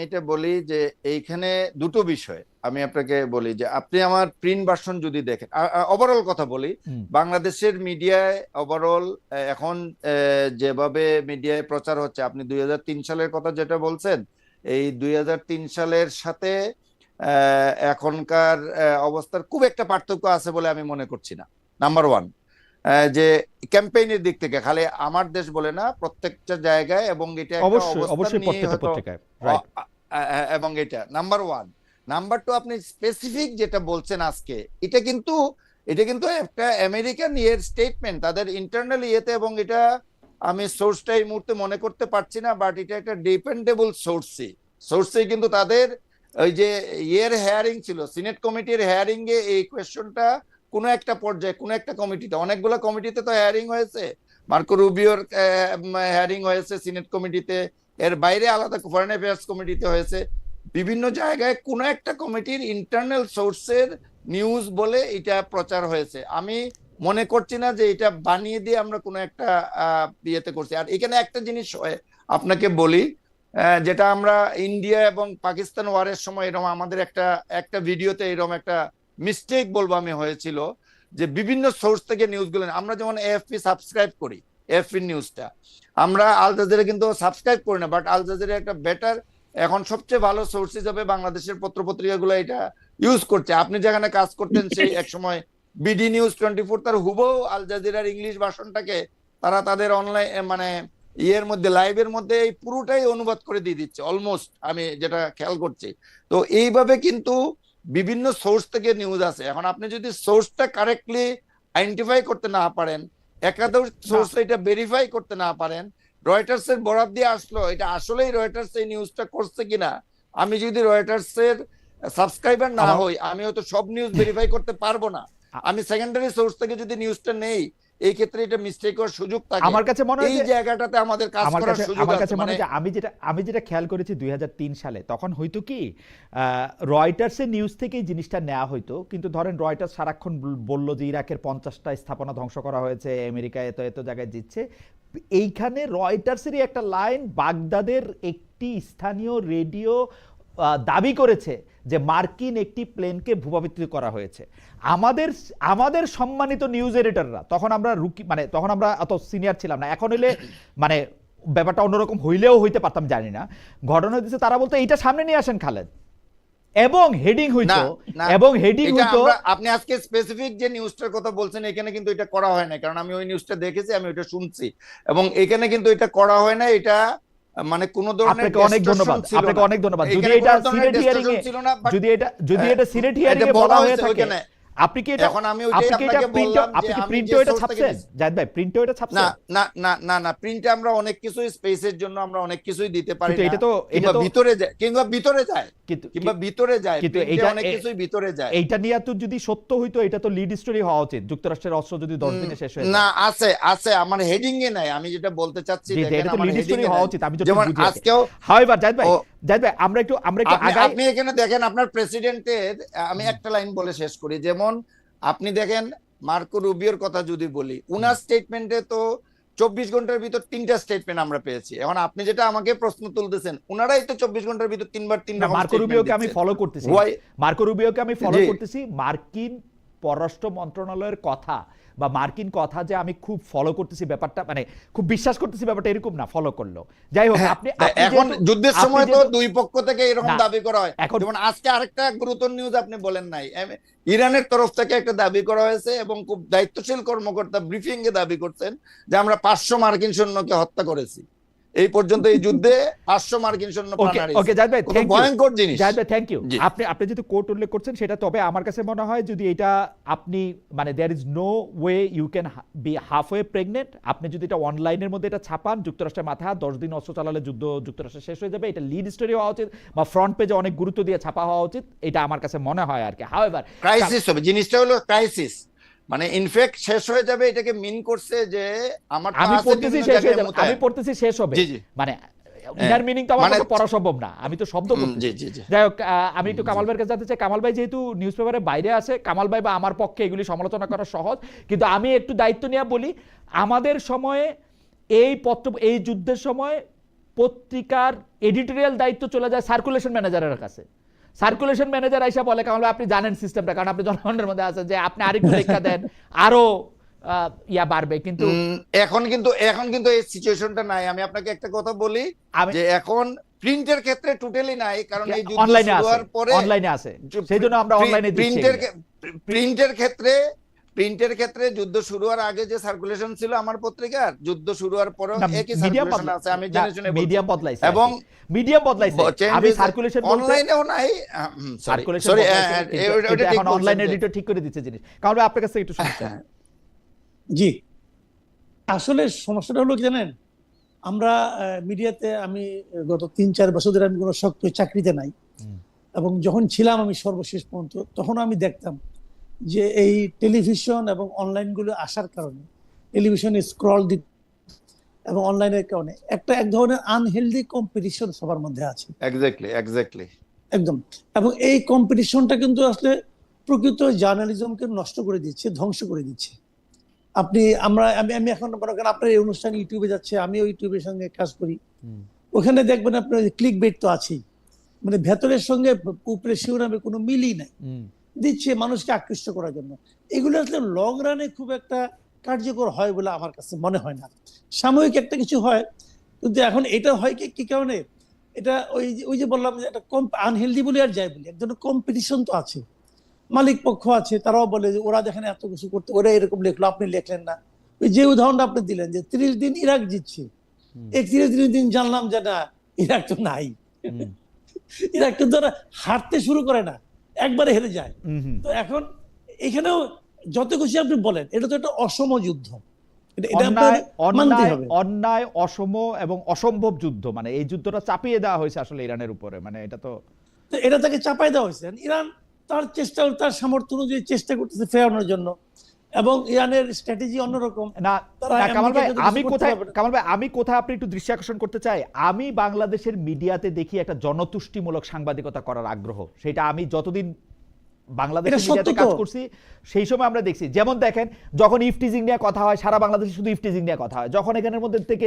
এটা বলি যে এইখানে দুটো বিষয় আমি আপনাকে বলি। যে আপনি আমার প্রিন্ট ভার্সন যদি দেখেন, ওভারঅল কথা বলি, বাংলাদেশের মিডিয়ায় ওভারঅল এখন যেভাবে মিডিয়ায় প্রচার হচ্ছে, আপনি 2003 সালের কথা যেটা বলছেন, এই 2003 সালের সাথে এখনকার অবস্থার খুব একটা পার্থক্য আছে বলে আমি মনে করছি না। নাম্বার ওয়ান, যে ক্যাম্পেইনের দিক থেকে খালি আমার দেশ বলে না, প্রত্যেকটা জায়গায়, এবং এটা এবং এটা নাম্বার ওয়ান। নাম্বার টু, আপনি স্পেসিফিক যেটা বলছেন আজকে, এটা কিন্তু একটা আমেরিকান ইয়ের স্টেটমেন্ট, তাদের ইন্টারনাল ইয়েতে, এবং এটা আমি সোর্সটা এই মুহূর্তে মনে করতে পারছি না, বাট এটা একটা ডিপেন্ডেবল সোর্সে কিন্তু তাদের ওই যে ইয়ের হেয়ারিং ছিল, সিনেট কমিটির হেয়ারিং এ এই কোয়েশ্চনটা কোনো একটা পর্যায়ে, কোনো একটা কমিটিতে, অনেকগুলো কমিটিতে তো হেয়ারিং হয়েছে, মার্কো রুবিওর হেয়ারিং হয়েছে সিনেট কমিটিতে, এর বাইরে আলাদা ফরেন অ্যাফেয়ার্স কমিটিতে হয়েছে, বিভিন্ন জায়গায় কোনো একটা কমিটির ইন্টারনাল সোর্সের নিউজ বলে এটা প্রচার হয়েছে। আমি মনে করছি না যে এটা বানিয়ে দিয়ে আমরা কোনো একটা ইয়েতে করছি। আর এখানে একটা জিনিস হয়, আপনাকে বলি, যেটা আমরা ইন্ডিয়া এবং পাকিস্তান ওয়ারের সময় এরকম আমাদের একটা ভিডিওতে এরকম একটা মিস্টেক বলবো আমি হয়েছিল, যে বিভিন্ন সোর্স থেকে নিউজগুলো, আমরা যেমন এএফপি সাবস্ক্রাইব করি, এএফপি নিউজটা, আমরা আল জাজিরা কিন্তু সাবস্ক্রাইব করি না, বাট আল জাজিরা একটা বেটার, এখন সবচেয়ে ভালো সোর্স হিসাবে বাংলাদেশের পত্রপত্রিকাগুলো এটা ইউজ করছে। আপনি যেখানে কাজ করতেন সেই এক সময় বিডি নিউজ 24, তার হুবহু আল জাজিরার ইংলিশ ভার্সনটাকে তারা তাদের অনলাইন মানে ইয়ের মধ্যে, লাইভের মধ্যে এই পুরোটাই অনুবাদ করে দিয়ে দিচ্ছে অলমোস্ট, আমি যেটা খেয়াল করছি। তো এইভাবে কিন্তু বিভিন্ন সোর্স থেকে নিউজ আছে। এখন আপনি যদি সোর্সটা কারেক্টলি আইডেন্টিফাই করতে না পারেন, একাধিক সোর্স এটা ভেরিফাই করতে না পারেন, রয়টার্স এর বরাত দিয়ে আসলো, এটা আসলেই রয়টার্স এই নিউজটা করছে কিনা, আমি যদি রয়টার্স এর সাবস্ক্রাইবার না হই, আমি হয়তো সব নিউজ ভেরিফাই করতে পারবো না। আমি সেকেন্ডারি সোর্স থেকে যদি নিউজটা নেই, এই ক্ষেত্রে এটা মিস্টেক হওয়ার সুযোগ থাকে। আমার কাছে মনে হয় এই জায়গাটাতে আমাদের কাজ করার সুযোগ আছে। আমার কাছে মনে হয় যে আমি যেটা খেয়াল করেছি 2003 সালে তখন হয়তো কি রয়টার্সের নিউজ থেকে জিনিসটা নেওয়া হয়তো, কিন্তু ধরেন রয়টার্স সারাক্ষণ বলল যে ইরাকের 50টা স্থাপনা ধ্বংস করা হয়েছে, আমেরিকা এত এত জায়গায় জিতছে। এইখানে রয়টার্সেরই একটা লাইন বাগদাদের একটি স্থানীয় রেডিও দাবি করেছে যে মার্কিন একটি প্লেনকে ভূপাতিত করা হয়েছে। আমাদের সম্মানিত নিউজ এডিটররা তখন আমরা তখন আমরা অত সিনিয়র ছিলাম না, এখন হইলে মানে ব্যাপারটা অন্যরকম হইলেও হইতে পারতাম, জানি না। ঘটনা হচ্ছে তারা বলতো এইটা সামনে নিয়ে আসেন খালেদ, এবং হেডিং হইতো আপনি আজকে স্পেসিফিক যে নিউজটার কথা বলছেন এখানে কিন্তু এটা করা হয় না, কারণ আমি ওই নিউজটা দেখেছি, আমি ওইটা শুনছি, এবং এখানে কিন্তু এটা করা হয় না। এটা মানে কোন ধরনের অনেক ধন্যবাদ, আপনাকে অনেক ধন্যবাদ। যদি এটা সিনেট হিয়ারিং এ যদি এটা সিনেট হিয়ারিং এ বলা হয়ে থাকে, আপনি কি এটা এখন আমি ওইটাই বললাম যে আমি প্রিন্টে এটা ছাপছেন জাহিদ ভাই, প্রিন্টে এটা ছাপছেন? না প্রিন্টে আমরা অনেক কিছুই স্পেসের জন্য আমরা অনেক কিছুই দিতে পারি না, এটা তো কিংবা ভিতরে যায় কিন্তু এটা অনেক কিছুই ভিতরে যায়। এইটা নিয়ে তো যদি সত্য হইতো এটা তো লিড স্টোরি হওয়া উচিত, যুক্তরাষ্ট্রের অস্ত্র যদি 10 দিনে শেষ হয়ে যায়। না আছে আমার হেডিং এ নাই, আমি যেটা বলতে চাচ্ছি দেখেন আমার লিড স্টোরি হওয়া উচিত। আমি যেমন আজকেও হাওয়েভার জাহিদ ভাই আমরা একটু আগাই। আপনি এখানে দেখেন আপনার প্রেসিডেন্টের, আমি একটা লাইন বলে শেষ করি, যেমন আপনি দেখেন মার্কো রুবিওর কথা যদি বলি, উনার স্টেটমেন্টে তো 24 ঘন্টার ভিতর 3টা স্টেটমেন্ট আমরা পেয়েছি। এখন আপনি যেটা আমাকে প্রশ্ন তুলতেছেন, উনারাই তো 24 ঘন্টার ভিতর 3 রকম মার্কো রুবিওকে আমি ফলো করতেছি। মার্কিন পররাষ্ট্র মন্ত্রণালয়ের কথা বা মার্কিন কথা যে আমি খুব ফলো করতেছি ব্যাপারটা, মানে খুব বিশ্বাস করতেছি ব্যাপারটা এরকম না, ফলো করলো। যাই হোক, আপনি এখন যুদ্ধের সময় তো দুই পক্ষ থেকে এরকম দাবি করা হয়। যেমন আজকে আরেকটা গুরুত্বপূর্ণ নিউজ আপনি বলেন নাই, ইরানের তরফ থেকে একটা দাবি করা হয়েছে, এবং খুব দায়িত্বশীল কর্মকর্তা ব্রিফিং এ দাবি করছেন যে আমরা 500 মার্কিন সৈন্যকে হত্যা করেছি এই পর্যন্ত, এই যুদ্ধে 500 মার্কিন সৈন্য প্রাণ হারিয়েছে। ওকে জাহিদ ভাই, ভয়ঙ্কর জিনিস। জাহিদ ভাই থ্যাংক ইউ। আপনি যেহেতু কোর্ট উল্লেখ করছেন সেটা, তবে আমার কাছে মনে হয় যদি এটা আপনি মানে there is no way you can be halfway pregnant, আপনি যদি এটা অনলাইনের মধ্যে এটা ছাপান, যুক্তরাষ্ট্রের মাথা 10 দিন অস্ত্র চালালে যুদ্ধ যুক্তরাষ্ট্রে শেষ হয়ে যাবে, এটা লিড স্টোরি হওয়া উচিত বা ফ্রন্ট পেজে অনেক গুরুত্ব দিয়ে ছাপা হওয়া উচিত, এটা আমার কাছে মনে হয় আর কি। হাওয়েভার ক্রাইসিস হবে, জিনিসটা হলো ক্রাইসিস, মানে ইনফ্যাক্ট শেষ হয়ে যাবে, এটাকে মিন করছে যে আমি পড়তেছি শেষ হয়ে যাবে, আমি পড়তেছি শেষ হবে, মানে ইনার মিনিং তো আমার কাছে পড়া সম্ভব না, আমি তো শব্দ করতেছি। যাই হোক, আমি একটু কামাল ভাইয়ের কাছে জানতে চাই। কামাল ভাই যেহেতু নিউজ পেপারের বাইরে আছে, কামাল ভাই বা আমার পক্ষে এগুলি সমালোচনা করা সহজ, কিন্তু আমি একটু দায়িত্ব নিয়ে বলি, আমাদের সময়ে এই যুদ্ধের সময় পত্রিকার এডিটোরিয়াল দায়িত্ব চলে যায় সার্কুলেশন ম্যানেজারের কাছে। সার্কুলেশন ম্যানেজার আইসা বলে, কামাল ভাই আপনি জানেন সিস্টেমটা, কারণ আপনি জনগণের মধ্যে আছেন, যে আপনি আরেকটু লেখা দেন, আরো বাড়বে। কিন্তু এখন কিন্তু এই সিচুয়েশনটা নাই। আমি আপনাকে একটা কথা বলি, যে এখন প্রিন্টের ক্ষেত্রে টোটালি নাই, কারণ এই যুদ্ধ শুরু হওয়ার পরে অনলাইনে আছে, সেইজন্য আমরা অনলাইনে দিচ্ছি। প্রিন্টের ক্ষেত্রে যুদ্ধ শুরু হওয়ার আগে যে সার্কুলেশন ছিল আমার পত্রিকার, যুদ্ধ শুরু হওয়ার পরে একই সার্কুলেশন আছে, আমি জেনে শুনে বলছি। মিডিয়াম বদলাইছে, এবং মিডিয়াম বদলাইছে, আমি সার্কুলেশন অনলাইনেও নাই, সরি এখন অনলাইন এডিটর ঠিক করে দিচ্ছে জিনিস। কারণ আপনার কাছে একটু শুনতে। জি, আসলে সমস্যাটা হলো কি জানেন, আমরা মিডিয়াতে, আমি গত 3-4 বছর ধরে আমি কোনো শক্ত চাকরিতে নাই, এবং যখন ছিলাম আমি সর্বশেষ পর্যন্ত, তখন আমি দেখতাম যে এই টেলিভিশন এবং অনলাইন গুলো আসার কারণে, টেলিভিশনে স্ক্রল দিতে এবং অনলাইনের কারণে এক ধরনের আনহেলদি কম্পিটিশন সবার মধ্যে আছে। এক্স্যাক্টলি একদম। এবং এই কম্পিটিশনটা কিন্তু আসলে প্রকৃত জার্নালিজমকে নষ্ট করে দিচ্ছে, ধ্বংস করে দিচ্ছে। আমি এখন মনে করেন আপনার এই অনুষ্ঠান ইউটিউবে যাচ্ছে, আমিও ইউটিউবের সঙ্গে কাজ করি, ওখানে দেখবেন আপনার ক্লিক বেট তো আছেই, মানে ভেতরের সঙ্গে উপরে শিরোনামে কোনো মিলই নাই, দিচ্ছে মানুষকে আকৃষ্ট করার জন্য। এগুলো আসলে লং রানে খুব একটা কার্যকর হয় বলে আমার কাছে মনে হয় না। সাময়িক একটা কিছু হয়, কিন্তু এখন এটা হয় কি কারণে, এটা ওই যে বললাম যে একটা আনহেলদি বলে আর যাই বলি, এক ধরনের কম্পিটিশন তো আছে, মালিক পক্ষ আছে, তারাও বলে যে ওরা দেখেন এত কিছু করতে, ওরা এরকম লিখলো, আপনি লিখলেন না। ওই যে উদাহরণটা আপনি দিলেন যে 30 দিন ইরাক জিতছে, 31 দিন জানলাম যে না, ইরাক তো নাই, ইরাক কিন্তু ওরা হারতে শুরু করে না, একবারে হেরে যায়। তো এখন এখানেও যত কিছু আপনি বলেন, এটা তো একটা অসম যুদ্ধ, অন্যায়, অসম এবং অসম্ভব যুদ্ধ, মানে এই যুদ্ধটা চাপিয়ে দেওয়া হয়েছে আসলে ইরানের উপরে, মানে এটা তাকে চাপাই দেওয়া হয়েছে। ইরান তার সামর্থ্য অনুযায়ী চেষ্টা করতেছে ফেরানোর জন্য, এবং ইরানের স্ট্র্যাটেজি অন্যরকম। না কামাল ভাই, আমি কোথায় আপনি একটু দৃষ্টি আকর্ষণ করতে চাই, আমি বাংলাদেশের মিডিয়াতে দেখি একটা জনতুষ্টিমূলক সাংবাদিকতা করার আগ্রহ। সেটা আমি যতদিন বাংলাদেশের মিডিয়াতে কাজ করছি সেই সময় আমরা দেখছি। যেমন দেখেন, যখন ইফটিজিং নিয়ে কথা হয়, সারা বাংলাদেশে শুধু ইফটিজিং নিয়ে কথা হয়। যখন এখানের মধ্যে থেকে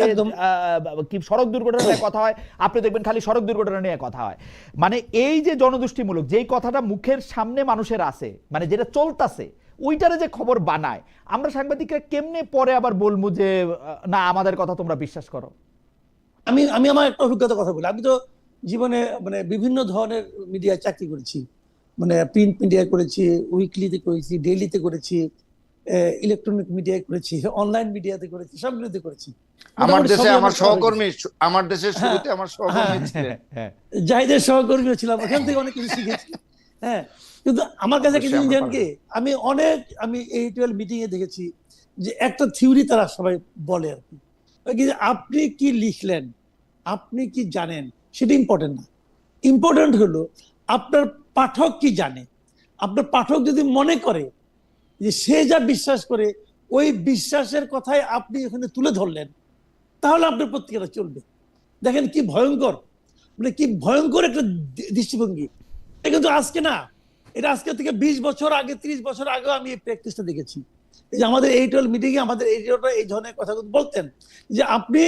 কি সড়ক দুর্ঘটনা নিয়ে কথা হয়, আপনি দেখবেন খালি সড়ক দুর্ঘটনা নিয়ে কথা হয়। মানে এই যে জনতুষ্টিমূলক যেই কথাটা মুখের সামনে মানুষের আছে, মানে যেটা চলতেছে ওইটারে যে খবর বানায়, আমরা সাংবাদিকরা কেমনে পরে আবার বলবো যে না আমাদের কথা তোমরা বিশ্বাস করো? আমি আমার একটা অভিজ্ঞতার কথা বলি। আমি তো জীবনে মানে বিভিন্ন ধরনের মিডিয়ায় চাকরি করেছি, মানে প্রিন্ট মিডিয়া করেছি, উইকলিতে করেছি, ডেইলিতে করেছি, ইলেকট্রনিক মিডিয়ায় করেছি, অনলাইন মিডিয়াতে করেছি, সবগুলোতে করেছি। আমার দেশে আমার সহকর্মী, আমার দেশের শুরুতে আমার সহকর্মী ছিলেন, জাহিদের সহকর্মীও ছিলাম, ওখান থেকে অনেক কিছু শিখেছি। হ্যাঁ, কিন্তু আমার কাছে কিছু জানেন কি, আমি এই 12 মিটিং এ দেখেছি যে একটা থিওরি তারা সবাই বলে আর কি, আপনি কি লিখলেন, আপনি কি জানেন সেটা ইম্পর্টেন্ট না। ইম্পর্টেন্ট হলো আপনার পাঠক কি জানে। আপনার পাঠক যদি মনে করে যে সে যা বিশ্বাস করে ওই বিশ্বাসের কথাই আপনি এখানে তুলে ধরলেন, তাহলে আপনার পত্রিকাটা চলবে। দেখেন কি ভয়ঙ্কর, মানে কি ভয়ঙ্কর একটা দৃষ্টিভঙ্গি। কিন্তু আজকে না, এটা আজকে থেকে 20 বছর আগে, 30 বছর আগেও আমি এই প্র্যাকটিসটা দেখেছি। এই যে আমাদের এই 12 মিটিং এ আমাদের এডিটররা এই ধরনের কথাগুলো বলতেন যে আপনি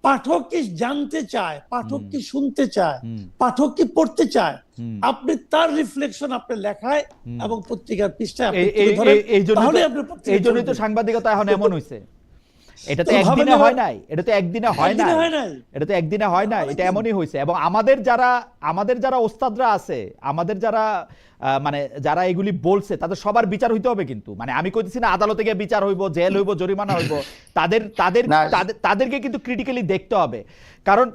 পাঠক কি জানতে চায়, পাঠক কি শুনতে চায়, পাঠক কি পড়তে চায়, আপনি তার রিফ্লেকশন আপনার লেখায় এবং পত্রিকার পৃষ্ঠায় এই জন্যই তো সাংবাদিকতা এখন এমন হয়েছে। এটা তো একদিনে হয় নাই, এটা তো একদিনে হয় নাই, এটা তো একদিনে হয় নাই, এটা এমনই হয়েছে। এবং আমাদের যারা ওস্তাদরা আছে, আমাদের যারা মানে যারা এগুলি বলছে, তাদের সবার বিচার হইতে হবে। কিন্তু মানে আমি কইতেছি না আদালতে গিয়ে বিচার হইব, জেল হইব, জরিমানা হইব, তাদেরকে কিন্তু ক্রিটিক্যালি দেখতে হবে। কারণ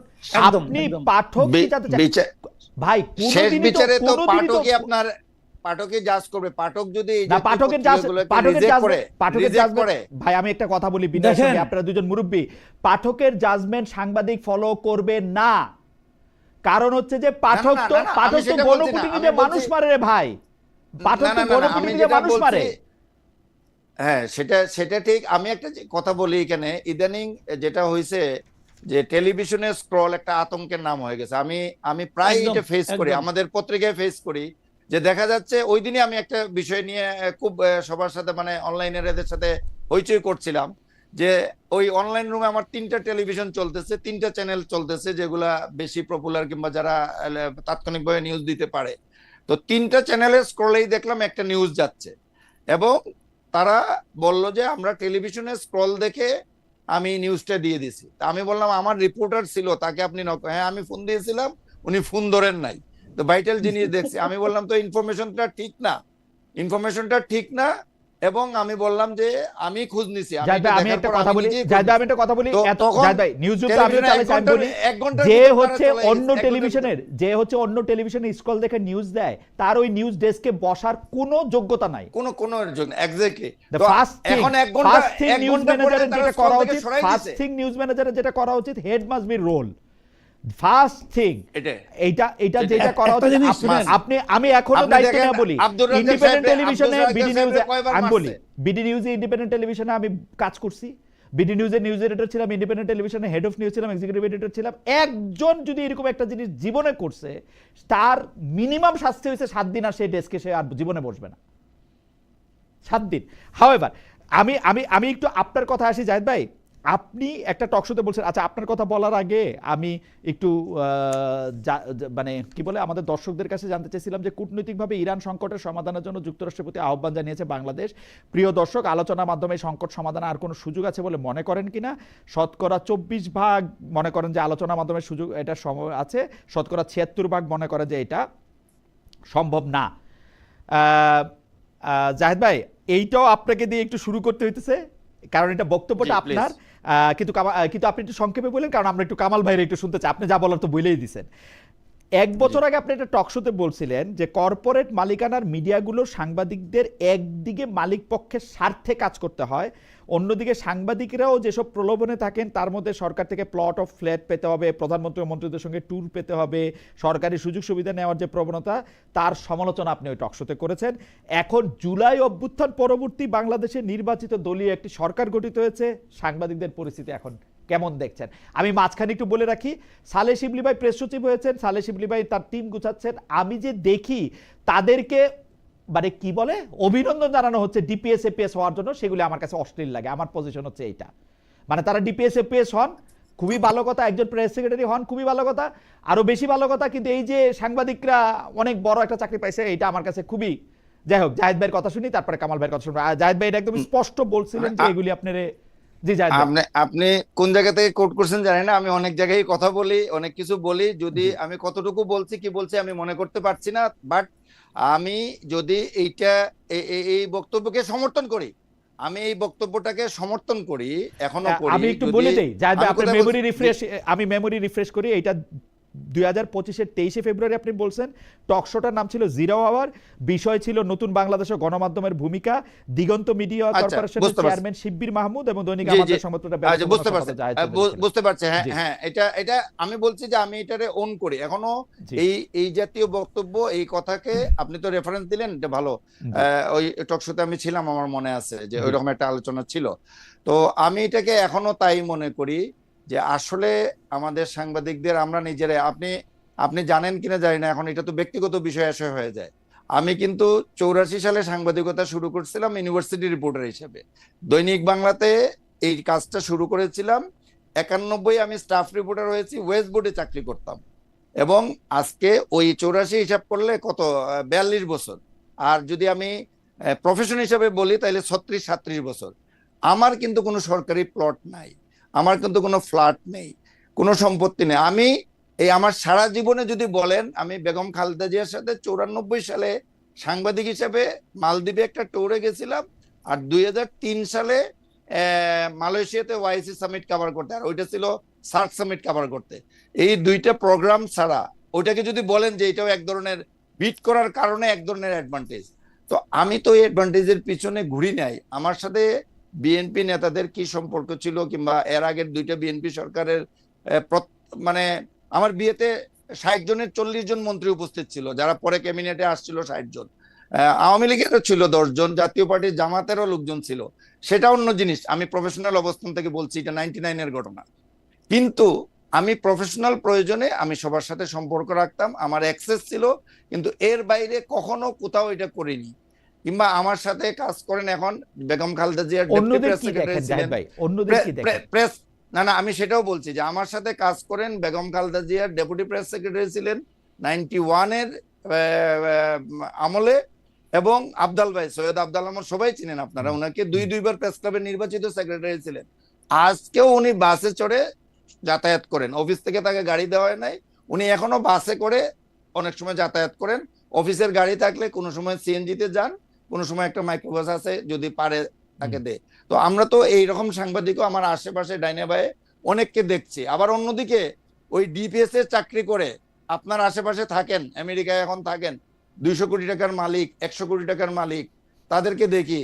আপনি পাঠক কি চাইতে ভাই, শেষ বিচারে তো পাঠকই আপনার পাঠকের জাজ করবে। পাঠক যদি ভাই আমি একটা কথা বলি বিনয়ের সঙ্গে, আপনারা দুজন মুরব্বী, পাঠকের জাজমেন্ট সাংবাদিক ফলো করবে না। কারণ হচ্ছে যে পাঠক তো গণকুটিতে মানুষ মারে রে ভাই, পাঠক তো গণকুটিতে মানুষ মারে। হ্যাঁ, সেটা ঠিক। আমি একটা কথা বলি এখানে, ইদানিং যেটা হয়েছে যে টেলিভিশনে স্ক্রল একটা আতঙ্কের নাম হয়ে গেছে। আমি প্রায় এটা ফেস করি, আমাদের পত্রিকায় ফেস করি, যে দেখা যাচ্ছে ওই দিনই আমি একটা বিষয় নিয়ে খুব সবার সাথে মানে অনলাইনের এদের সাথে হইচই করছিলাম, যে ওই অনলাইন রুমে আমার 3টা টেলিভিশন চলতেছে, 3টা চ্যানেল চলতেছে যেগুলা বেশি পপুলার কিংবা যারা তাৎক্ষণিকভাবে নিউজ দিতে পারে। তো 3টা চ্যানেলের স্ক্রলেই দেখলাম একটা নিউজ যাচ্ছে, এবং তারা বলল যে আমরা টেলিভিশনে স্ক্রল দেখে আমি নিউজটা দিয়ে দিছি। আমি বললাম আমার রিপোর্টার ছিল, তাকে আপনি হ্যাঁ আমি ফোন দিয়েছিলাম, উনি ফোন ধরেন নাই। তো ভাইটাল জিনিস দেখছি। আমি বললাম তো ইনফরমেশনটা ঠিক না, এবং আমি বললাম যে আমি খোঁজ নিছি। আমি একটা কথা বলি, যে হচ্ছে অন্য টেলিভিশনের স্ক্রল দেখে নিউজ দেয়, তার ওই নিউজ ডেস্কে বসার কোনো যোগ্যতা নাই, কোনো এক্স্যাক্টলি। এখন 1 ঘন্টা নিউজ ম্যানেজারের যেটা করা উচিত, ফার্স্ট থিং নিউজ ম্যানেজারের যেটা করা উচিত, head must be role first thing. এটা যেটা করা উচিত, আমি এখনো দায়িত্ব নিয়ে বলি, ইন্ডিপেন্ডেন্ট টেলিভিশনে বিডি নিউজে, আমি বলি বিডি নিউজে ইন্ডিপেন্ডেন্ট টেলিভিশনে আমি কাজ করছি, বিডি নিউজের নিউজ এডিটর ছিলাম, ইন্ডিপেন্ডেন্ট টেলিভিশনে হেড অফ নিউজ ছিলাম, এক্সিকিউটিভ এডিটর ছিলাম। একজন যদি এরকম একটা জিনিস জীবনে করছে, তার মিনিমাম শাস্তি হয়েছে 7 দিন, আর সেই ডেস্কে সে আর জীবনে বসবে না 7 দিন। হাউএভার আমি একটু আপনার কথা আসি জাহিদ ভাই। আপনি একটা টক শোতে বলছেন, আচ্ছা আপনার কথা বলার আগে আমি একটু মানে কি বলে আমাদের দর্শকদের কাছে জানতে চাইছিলাম যে কূটনৈতিকভাবে ইরান সংকটের সমাধানের জন্য যুক্তরাষ্ট্রের প্রতি আহ্বান জানিয়েছে বাংলাদেশ। প্রিয় দর্শক, আলোচনার মাধ্যমে সংকট সমাধানে আর কোনো সুযোগ আছে বলে মনে করেন কিনা? শতকরা 24% মনে করেন যে আলোচনার মাধ্যমে সুযোগ এটা সম্ভব আছে, শতকরা 76% মনে করে যে এটা সম্ভব না। জাহিদ ভাই, এইটাও আপনাকে দিয়ে একটু শুরু করতে হইতেছে, কারণ এটা বক্তব্যটা আপনার, কিন্তু আপনি একটু সংক্ষেপে বলেন, কারণ আমরা একটু কামাল ভাইয়ের একটু শুনতে চাই। আপনি যা বলার তো বলেই দিচ্ছেন। এক বছর আগে আপনি একটা টক শোতে বলছিলেন যে কর্পোরেট মালিকানার মিডিয়াগুলো সাংবাদিকদের একদিকে মালিক পক্ষের স্বার্থে কাজ করতে হয়, অন্যদিকে সাংবাদিকরাও যেসব প্রলোভনে থাকেন তার মধ্যে সরকার থেকে প্লট অফ ফ্ল্যাট পেতে হবে, প্রধানমন্ত্রী ও মন্ত্রীদের সঙ্গে ট্যুর পেতে হবে, সরকারি সুযোগ সুবিধা নেওয়ার যে প্রবণতা, তার সমালোচনা আপনি ওই টক শোতে করেছেন। এখন জুলাই অভ্যুত্থান পরবর্তী বাংলাদেশে নির্বাচিত দলীয় একটি সরকার গঠিত হয়েছে, সাংবাদিকদের পরিস্থিতি এখন কেমন দেখছেন? আমি মাঝখানে একটু বলে রাখি, সালেহ শিবলি ভাই প্রেস সচিব হয়েছেন, সালেহ শিবলি ভাই তার টিম গুছাচ্ছেন। আমি যে দেখি তাদেরকে মানে কি বলে অভিনন্দন জানানো হচ্ছে ডিপিএস এপিএস হওয়ার জন্য, সেগুলি আমার কাছে অশ্লীল লাগে। আমার পজিশন হচ্ছে এইটা, মানে তারা ডিপিএস এপিএস হন খুবই ভালো কথা, একজন প্রেস সেক্রেটারি হন খুবই ভালো কথা, আরো বেশি ভালো কথা, কিন্তু এই যে সাংবাদিকরা অনেক বড় একটা চাকরি পাইছে, এটা আমার কাছে খুবই, যাই হোক জাহিদ ভাইয়ের কথা শুনি তারপরে কামাল ভাইয়ের কথা শুনবো। জাহিদ ভাই এটা একদম স্পষ্ট বলছিলেন যে এগুলি আপনার, জি জাহিদ ভাই। আপনি কোন জায়গা থেকে কোট করছেন জানি না, আমি অনেক জায়গায় কথা বলি, অনেক কিছু বলি, যদি আমি কতটুকু বলছি কি বলছি আমি মনে করতে পারছি না, বাট আমি যদি এইটা এই বক্তব্যকে সমর্থন করি, আমি এই বক্তব্যটাকে সমর্থন করি, এখনো করি। আমি একটু বলে দেই জাহিদ ভাই, আপনার মেমরি রিফ্রেশ, আমি মেমরি রিফ্রেশ করি। এইটা 2025-এর 23শে ফেব্রুয়ারি আপনি বলছেন, টক শোটার নাম ছিল জিরো আওয়ার, বিষয় ছিল নতুন বাংলাদেশের গণমাধ্যমের ভূমিকা, দিগন্ত মিডিয়া কর্পোরেশনের চেয়ারম্যান শিব্বির মাহমুদ এবং দৈনিক আমাদের সংবাদপত্র। বুঝতে পারছি, হ্যাঁ হ্যাঁ, এটা আমি বলছি যে আমি এটারে অন করি এখনো। এই জাতীয় বক্তব্য, এই কথাকে আপনি তো রেফারেন্স দিলেন, এটা ভালো। ওই টক শোতে আমি ছিলাম, আমার মনে আছে যে ওইরকম একটা আলোচনা ছিল। তো আমি এটাকে এখনো তাই মনে করি যে আসলে আমাদের সাংবাদিকদের আমরা নিজেরাই, আপনি জানেন কিনা জানি না, এখন এটা তো ব্যক্তিগত বিষয় এসে হয়ে যায়। আমি কিন্তু 84 সালে সাংবাদিকতা শুরু করছিলাম ইউনিভার্সিটি রিপোর্টার হিসেবে, দৈনিক বাংলাতে এই কাজটা শুরু করেছিলাম। 91 আমি স্টাফ রিপোর্টার হয়েছি, ওয়েস্ট বোর্ডে চাকরি করতাম, এবং আজকে ওই 84 হিসাব করলে কত, 42 বছর। আর যদি আমি প্রফেশন হিসেবে বলি তাহলে 36-37 বছর। আমার কিন্তু কোনো সরকারি প্লট নাই, আমার কিন্তু কোনো ফ্ল্যাট নেই, কোনো সম্পত্তি নেই। আমি আমার সারা জীবনে যদি বলেন, আমি বেগম খালেদা জিয়ার সাথে 94 সালে সাংবাদিক হিসেবে মালদ্বীপে একটা ট্যুরে গেছিলাম, আর 2003 সালে মালয়েশিয়াতে ওয়াইসি সামিট কভার করতে, আর ওইটা ছিল সার্ক সামিট কভার করতে। এই দুইটা প্রোগ্রাম ছাড়া ওইটাকে যদি বলেন যে এটাও এক ধরনের বিট করার কারণে এক ধরনের অ্যাডভান্টেজ, তো আমি তো এই অ্যাডভান্টেজের পিছনে ঘুরি নাই। আমার সাথে বিএনপি নেতাদের কি সম্পর্ক ছিল, কিংবা এর আগের দুইটা বিএনপি সরকারের, মানে আমার বিয়েতে 60 জনের 40 জন মন্ত্রী উপস্থিত ছিল, যারা পরে ক্যাবিনেটে আসছিল 60 জন, আওয়ামী লীগেরও ছিল 10 জন, জাতীয় পার্টির জামাতেরও লোকজন ছিল, সেটা অন্য জিনিস। আমি প্রফেশনাল অবস্থান থেকে বলছি, এটা 99-এর ঘটনা। কিন্তু আমি প্রফেশনাল প্রয়োজনে আমি সবার সাথে সম্পর্ক রাখতাম, আমার অ্যাক্সেস ছিল, কিন্তু এর বাইরে কখনো কোথাও এটা করিনি। কিংবা আমার সাথে কাজ করেন এখন বেগম খালেদা জিয়ার ডেপুটি প্রেস সেক্রেটারি ছিলেন, প্রেস না আমি সেটাও বলছি যে আমার সাথে কাজ করেন বেগম খালেদা জিয়ার ডেপুটি প্রেস সেক্রেটারি ছিলেন 91-এর আমলে, এবং আবদাল ভাই, সৈয়দ আবদাল আমার সবাই চিনেন আপনারা, ওনাকে দুইবার প্রেস ক্লাবের নির্বাচিত সেক্রেটারি ছিলেন। আজকেও উনি বাসে চড়ে যাতায়াত করেন, অফিস থেকে তাকে গাড়ি দেওয়া হয় নাই, উনি এখনো বাসে করে অনেক সময় যাতায়াত করেন। অফিসের গাড়ি থাকলে কোনো সময় সিএনজিতে যান, কোনো সময় একটা মাইক্রোবাস আছে, যদি পারে তাকে দেয়। তো আমরা তো এইরকম সাংবাদিকও আমার আশেপাশে ডাইনে বায়ে অনেককে দেখছি। আবার অন্যদিকে ওই ডিপিএস এর চাকরি করে আপনার আশেপাশে থাকেন, আমেরিকায় এখন থাকেন, 200 কোটি টাকার মালিক, 100 কোটি টাকার মালিক, তাদেরকে দেখি,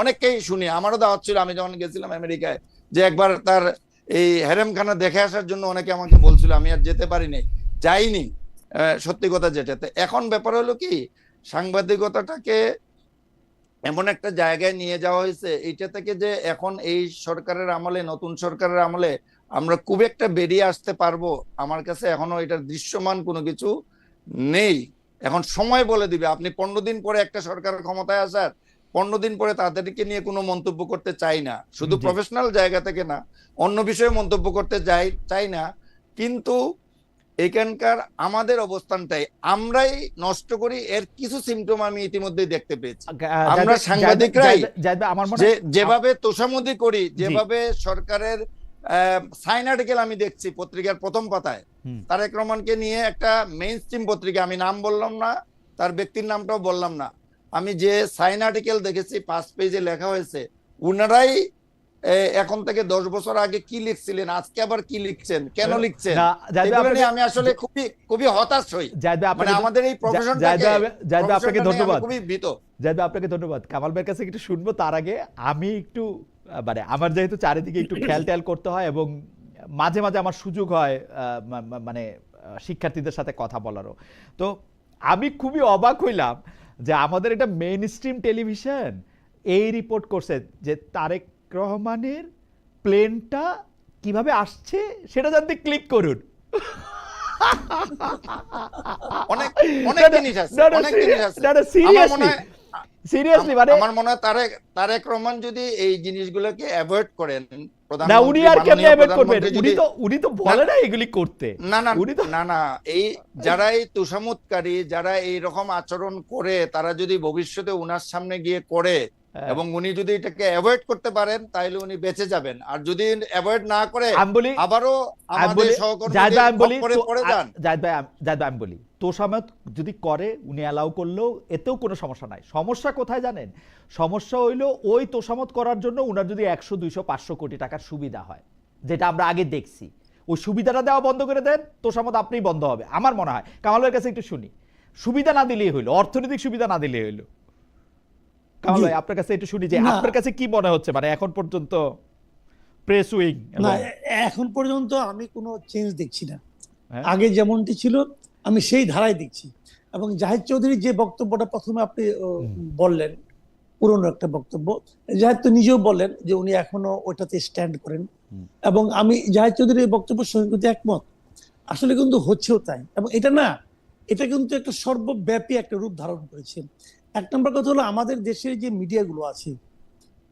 অনেককেই শুনি। আমারও দাওয়াত ছিল আমি যখন গেছিলাম আমেরিকায়, যে একবার তার এই হেরেমখানা দেখে আসার জন্য অনেকে আমাকে বলছিল, আমি আর যেতে পারিনি, যাইনি, সত্যি কথা যেটাতে। এখন ব্যাপার হলো কি, সাংবাদিকতাটাকে এমন একটা জায়গায় নিয়ে যাওয়া হয়েছে, এইটা থেকে যে এখন এই সরকারের আমলে, নতুন সরকারের আমলে আমরা খুব একটা বেরিয়ে আসতে পারবো, আমার কাছে এখনো এটার দৃশ্যমান কোনো কিছু নেই। এখন সময় বলে দিবে। আপনি 15 দিন পরে একটা সরকারের ক্ষমতায় আসার 15 দিন পরে তাদেরকে নিয়ে কোনো মন্তব্য করতে চাই না, শুধু প্রফেশনাল জায়গা থেকে না, অন্য বিষয়ে মন্তব্য করতে চাই না। কিন্তু এখানকার আমাদের অবস্থানটাই আমরাই নষ্ট করি, এর কিছু সিমটম আমি ইতিমধ্যেই দেখতে পেয়েছি। আমরা সাংবাদিকরাই যেভাবে তোষামোদি করি, যেভাবে সরকারের সাইন আর্টিকেল আমি দেখছি পত্রিকার প্রথম পাতায়, তারেক রহমানকে নিয়ে একটা মেইন স্ট্রিম পত্রিকা, আমি নাম বললাম না, তার ব্যক্তির নামটাও বললাম না, আমি যে সাইন আর্টিকেল দেখেছি 5 পেজে লেখা হয়েছে, উনারাই এখন থেকে 10 বছর আগে কি লিখছিলেন, আজকে আবার কি লিখছেন, কেন লিখছেন, না, এগুলো নিয়ে আমি আসলে খুবই হতাশ হই। মানে আমাদের এই প্রফেশনটাকে আপনাকে ধন্যবাদ, খুবই ভীত। জাহিদ ভাই আপনাকে ধন্যবাদ। কামাল ভাইয়ের কাছে একটু শুনবো, তার আগে আমি একটু মানে আমার যেহেতু চারিদিকে একটু খেয়াল করতে হয় এবং মাঝে মাঝে আমার সুযোগ হয় মানে শিক্ষার্থীদের সাথে কথা বলারও, তো আমি খুবই অবাক হইলাম যে আমাদের এটা মেইন স্ট্রিম টেলিভিশন এই রিপোর্ট করছে যে তারেক রহমানের প্লেনটা কিভাবে আসছে সেটা জানতে ক্লিক করুন। অনেক জিনিস আছে, অনেক জিনিস আছে। সিরিয়াসলি মানে আমার মনে হয় তারেক রহমান যদি এই জিনিসগুলোকে অ্যাভয়েড করেন, না উনি আর কেমনে অ্যাভয়েড করবেন, উনি তো বলে না এগুলি করতে। না এই যারা এই তুষামুতকারী, যারা এই রকম আচরণ করে, তারা যদি ভবিষ্যতে উনার সামনে গিয়ে করে এবং উনি যদি এটাকে অ্যাভয়েড করতে পারেন তাহলে উনি বেঁচে যাবেন। আর যদি অ্যাভয়েড না করে আবারও আমাদের সহকর্মীদের পরে পড়ে যান। জাহিদ ভাই আমি বলি, তোষামত যদি করে উনি অ্যালাউ করলেও এতেও কোনো সমস্যা নাই। সমস্যা কোথায় জানেন? সমস্যা হইলো ওই তোষামত করার জন্য উনার যদি 100, 200, 500 কোটি টাকার সুবিধা হয়, যেটা আমরা আগে দেখছি, ওই সুবিধাটা দেওয়া বন্ধ করে দেন, তোষামত আপনিই বন্ধ হবে আমার মনে হয়। কামাল ভাইয়ের কাছে একটু শুনি, সুবিধা না দিলেই হইলো, অর্থনৈতিক সুবিধা না দিলেই হইলো। কামাল ভাই আপনার কাছে একটু শুনি যে আপনার কাছে কি মনে হচ্ছে, মানে এখন পর্যন্ত প্রেস উইং? না, এখন পর্যন্ত আমি কোনো চেঞ্জ দেখছি না। আগে যেমনটি ছিল আমি সেই ধারায় দেখছি। এবং জাহিদ চৌধুরীর যে বক্তব্যটা প্রথমে আপনি বললেন, পুরনো একটা বক্তব্য, জাহিদ তো নিজেও বললেন যে উনি এখনো ওইটাতে স্ট্যান্ড করেন, এবং আমি জাহিদ চৌধুরীর বক্তব্যের সঙ্গে কিন্তু একমত। আসলে কিন্তু হচ্ছেও তাই, এবং এটা কিন্তু একটা সর্বব্যাপী একটা রূপ ধারণ করেছে। এক নম্বর কথা হলো, আমাদের দেশের যে মিডিয়াগুলো আছে,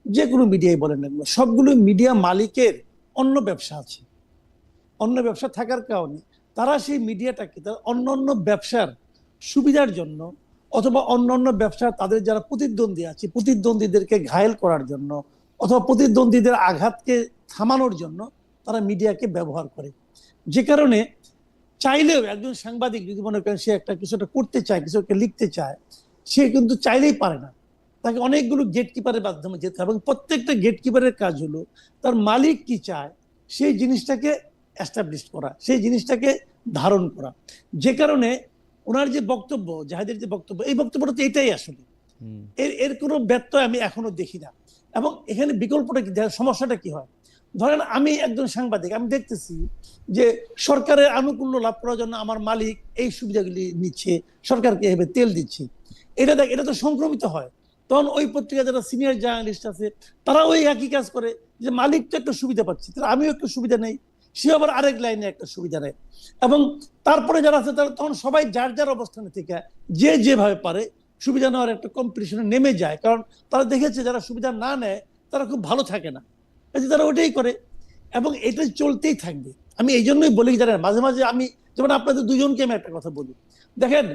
যে কোনো মিডিয়াই বলেন না, সবগুলো মিডিয়া মালিকের অন্য ব্যবসা আছে। অন্য ব্যবসা থাকার কারণে তারা সেই মিডিয়াটাকে অন্য ব্যবসার সুবিধার জন্য, অথবা অন্য ব্যবসা তাদের যারা প্রতিদ্বন্দ্বী আছে, প্রতিদ্বন্দ্বীদেরকে ঘায়েল করার জন্য, অথবা প্রতিদ্বন্দ্বীদের আঘাতকে থামানোর জন্য তারা মিডিয়াকে ব্যবহার করে। যে কারণে চাইলেও একজন সাংবাদিক যদি মনে করেন সে কিছু একটা করতে চায়, কিছু একটা লিখতে চায়, সে কিন্তু চাইলেই পারে না। তাকে অনেকগুলো গেটকিপারের মাধ্যমে যেতে হবে, এবং প্রত্যেকটা গেটকিপারের কাজ হলো তার মালিক কি চায় সেই জিনিসটাকে এস্টাবলিশ করা, সেই জিনিসটাকে ধারণ করা। যে কারণে ওনার যে বক্তব্য, জাহিদের যে বক্তব্য, এই বক্তব্যটা তো এটাই আসলে এর কোনো ব্যত্যয় আমি এখনো দেখি না। এবং এখানে বিকল্পটা কি, সমস্যাটা কি হয়? ধরেন আমি একজন সাংবাদিক, আমি দেখতেছি যে সরকারের আনুকূল্য লাভ করার জন্য আমার মালিক এই সুবিধাগুলি নিচ্ছে, সরকারকে এভাবে তেল দিচ্ছে, এটা তো সংক্রমিত হয়। তখন ওই পত্রিকা যারা সিনিয়র জার্নালিস্ট আছে তারা ওই একই কাজ করে, যে মালিক তো একটা সুবিধা পাচ্ছে, তাহলে আমিও একটু সুবিধা নেই, সে আবার আরেক লাইনে একটা সুবিধা নেয়। এবং তারপরে যারা আছে তারা তখন সবাই যার যার অবস্থানে থেকে যে যেভাবে পারে সুবিধা নেওয়ার একটা কম্পিটিশনে নেমে যায়। কারণ তারা দেখেছে যারা সুবিধা না নেয় তারা খুব ভালো থাকে না, তারা ওটাই করে, এবং এটা চলতেই থাকবে। আমি এই জন্যই বলি, জানেন, মাঝে মাঝে আমি যেমন আপনাদের দুজনকে আমি একটা কথা বলি, দেখেন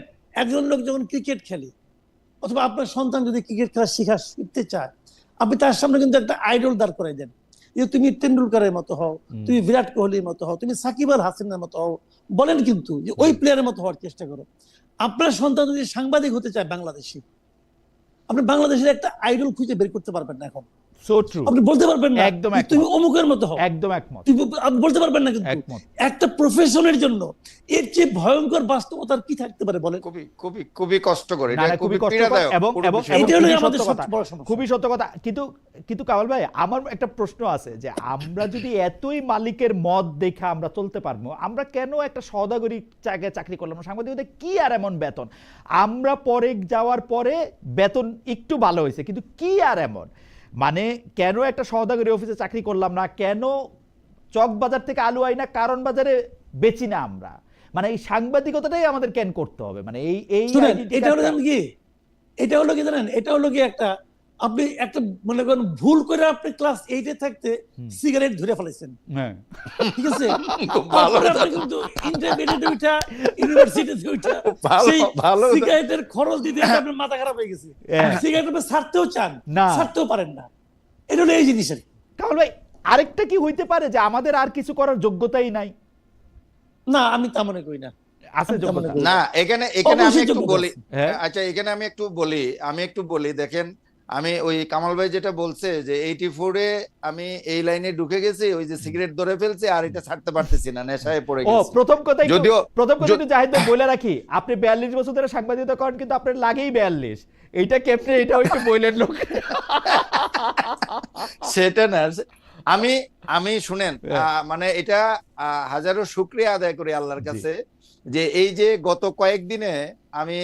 একজন লোক যখন ক্রিকেট খেলে, অথবা আপনার সন্তান যদি ক্রিকেট খেলা শিখতে চায়, আপনি তার সামনে কিন্তু একটা আইডল দাঁড় করাই দেন, যে তুমি টেন্ডুলকারের মতো হও, তুমি বিরাট কোহলির মতো হও, তুমি সাকিব আল হাসানের মতো হও, বলেন, কিন্তু যে ওই প্লেয়ারের মতো হওয়ার চেষ্টা করো। আপনার সন্তান যদি সাংবাদিক হতে চায় বাংলাদেশি, আপনি বাংলাদেশের একটা আইডল খুঁজে বের করতে পারবেন না এখন। আপনি বলতে পারবেন না তুমি অমুকের মতো হও, একদম একমত, আপনি বলতে পারবেন না। কিন্তু একটা প্রফেশনের জন্য এর চেয়ে ভয়ঙ্কর বাস্তবতার কি থাকতে পারে বলেন? খুবই কষ্ট করে, খুবই সত্য কথা। কিন্তু কামাল ভাই, আমার একটা প্রশ্ন আছে যে আমরা যদি এতই মালিকের মত দেখে আমরা চলতে পারবো, আমরা কেন একটা সওদাগরি জায়গায় চাকরি করলাম? সাংবাদিকতা কি আর এমন বেতন, আমরা পরে যাওয়ার পরে বেতন একটু ভালো হয়েছে, কিন্তু কি আর এমন, মানে কেন একটা সওদাগরি অফিসে চাকরি করলাম না, কেন চকবাজার থেকে আলু আই না কারণ বাজারে বেচি না আমরা, মানে এই সাংবাদিকতাটাই আমাদের কেন করতে হবে? মানে এটা হলো কি জানেন, এটা হলো কি একটা, আপনি একটা মনে করেন ভুল করে আপনি ক্লাস 8 এ থাকতে সিগারেট ধরে ফেলেছেন, ঠিক আছে, আপনি কিন্তু ইন্টারমিডিয়েট উঠা ইউনিভার্সিটিতে উঠা সেই সিগারেটের খরচ দিতে আপনার মাথা খারাপ হয়ে গেছে, সিগারেট আপনি ছাড়তেও চান, ছাড়তেও পারেন না। এটা হলো এই জিনিসের। কামাল ভাই, আরেকটা কি হইতে পারে যে আমাদের আর কিছু করার যোগ্যতাই নাই? না, আমি তা মনে করি না। না, এখানে আমি একটু বলি, আচ্ছা এখানে আমি একটু বলি, দেখেন আমি ওই কামাল ভাই যেটা বলছে যে 84-এ আমি এই লাইনে ঢুকে গেছি, ওই যে সিগারেট ধরে ফেলছি আর এটা ছাড়তে পারতেছি না, নেশায় পড়ে গেছি। প্রথম কথা যদিও একটু জাহিদ ভাই বলে রাখি, আপনি 42 বছর ধরে সাংবাদিকতা করেন, কিন্তু আপনার লাগেই 42, এইটা কেমনে, এটা একটু বললেন লোক। সেটা না, আমি শুনেন, মানে এটা হাজারো শুকরিয়া আদায় করি আল্লাহর কাছে যে এই যে গত কয়েকদিনে আমি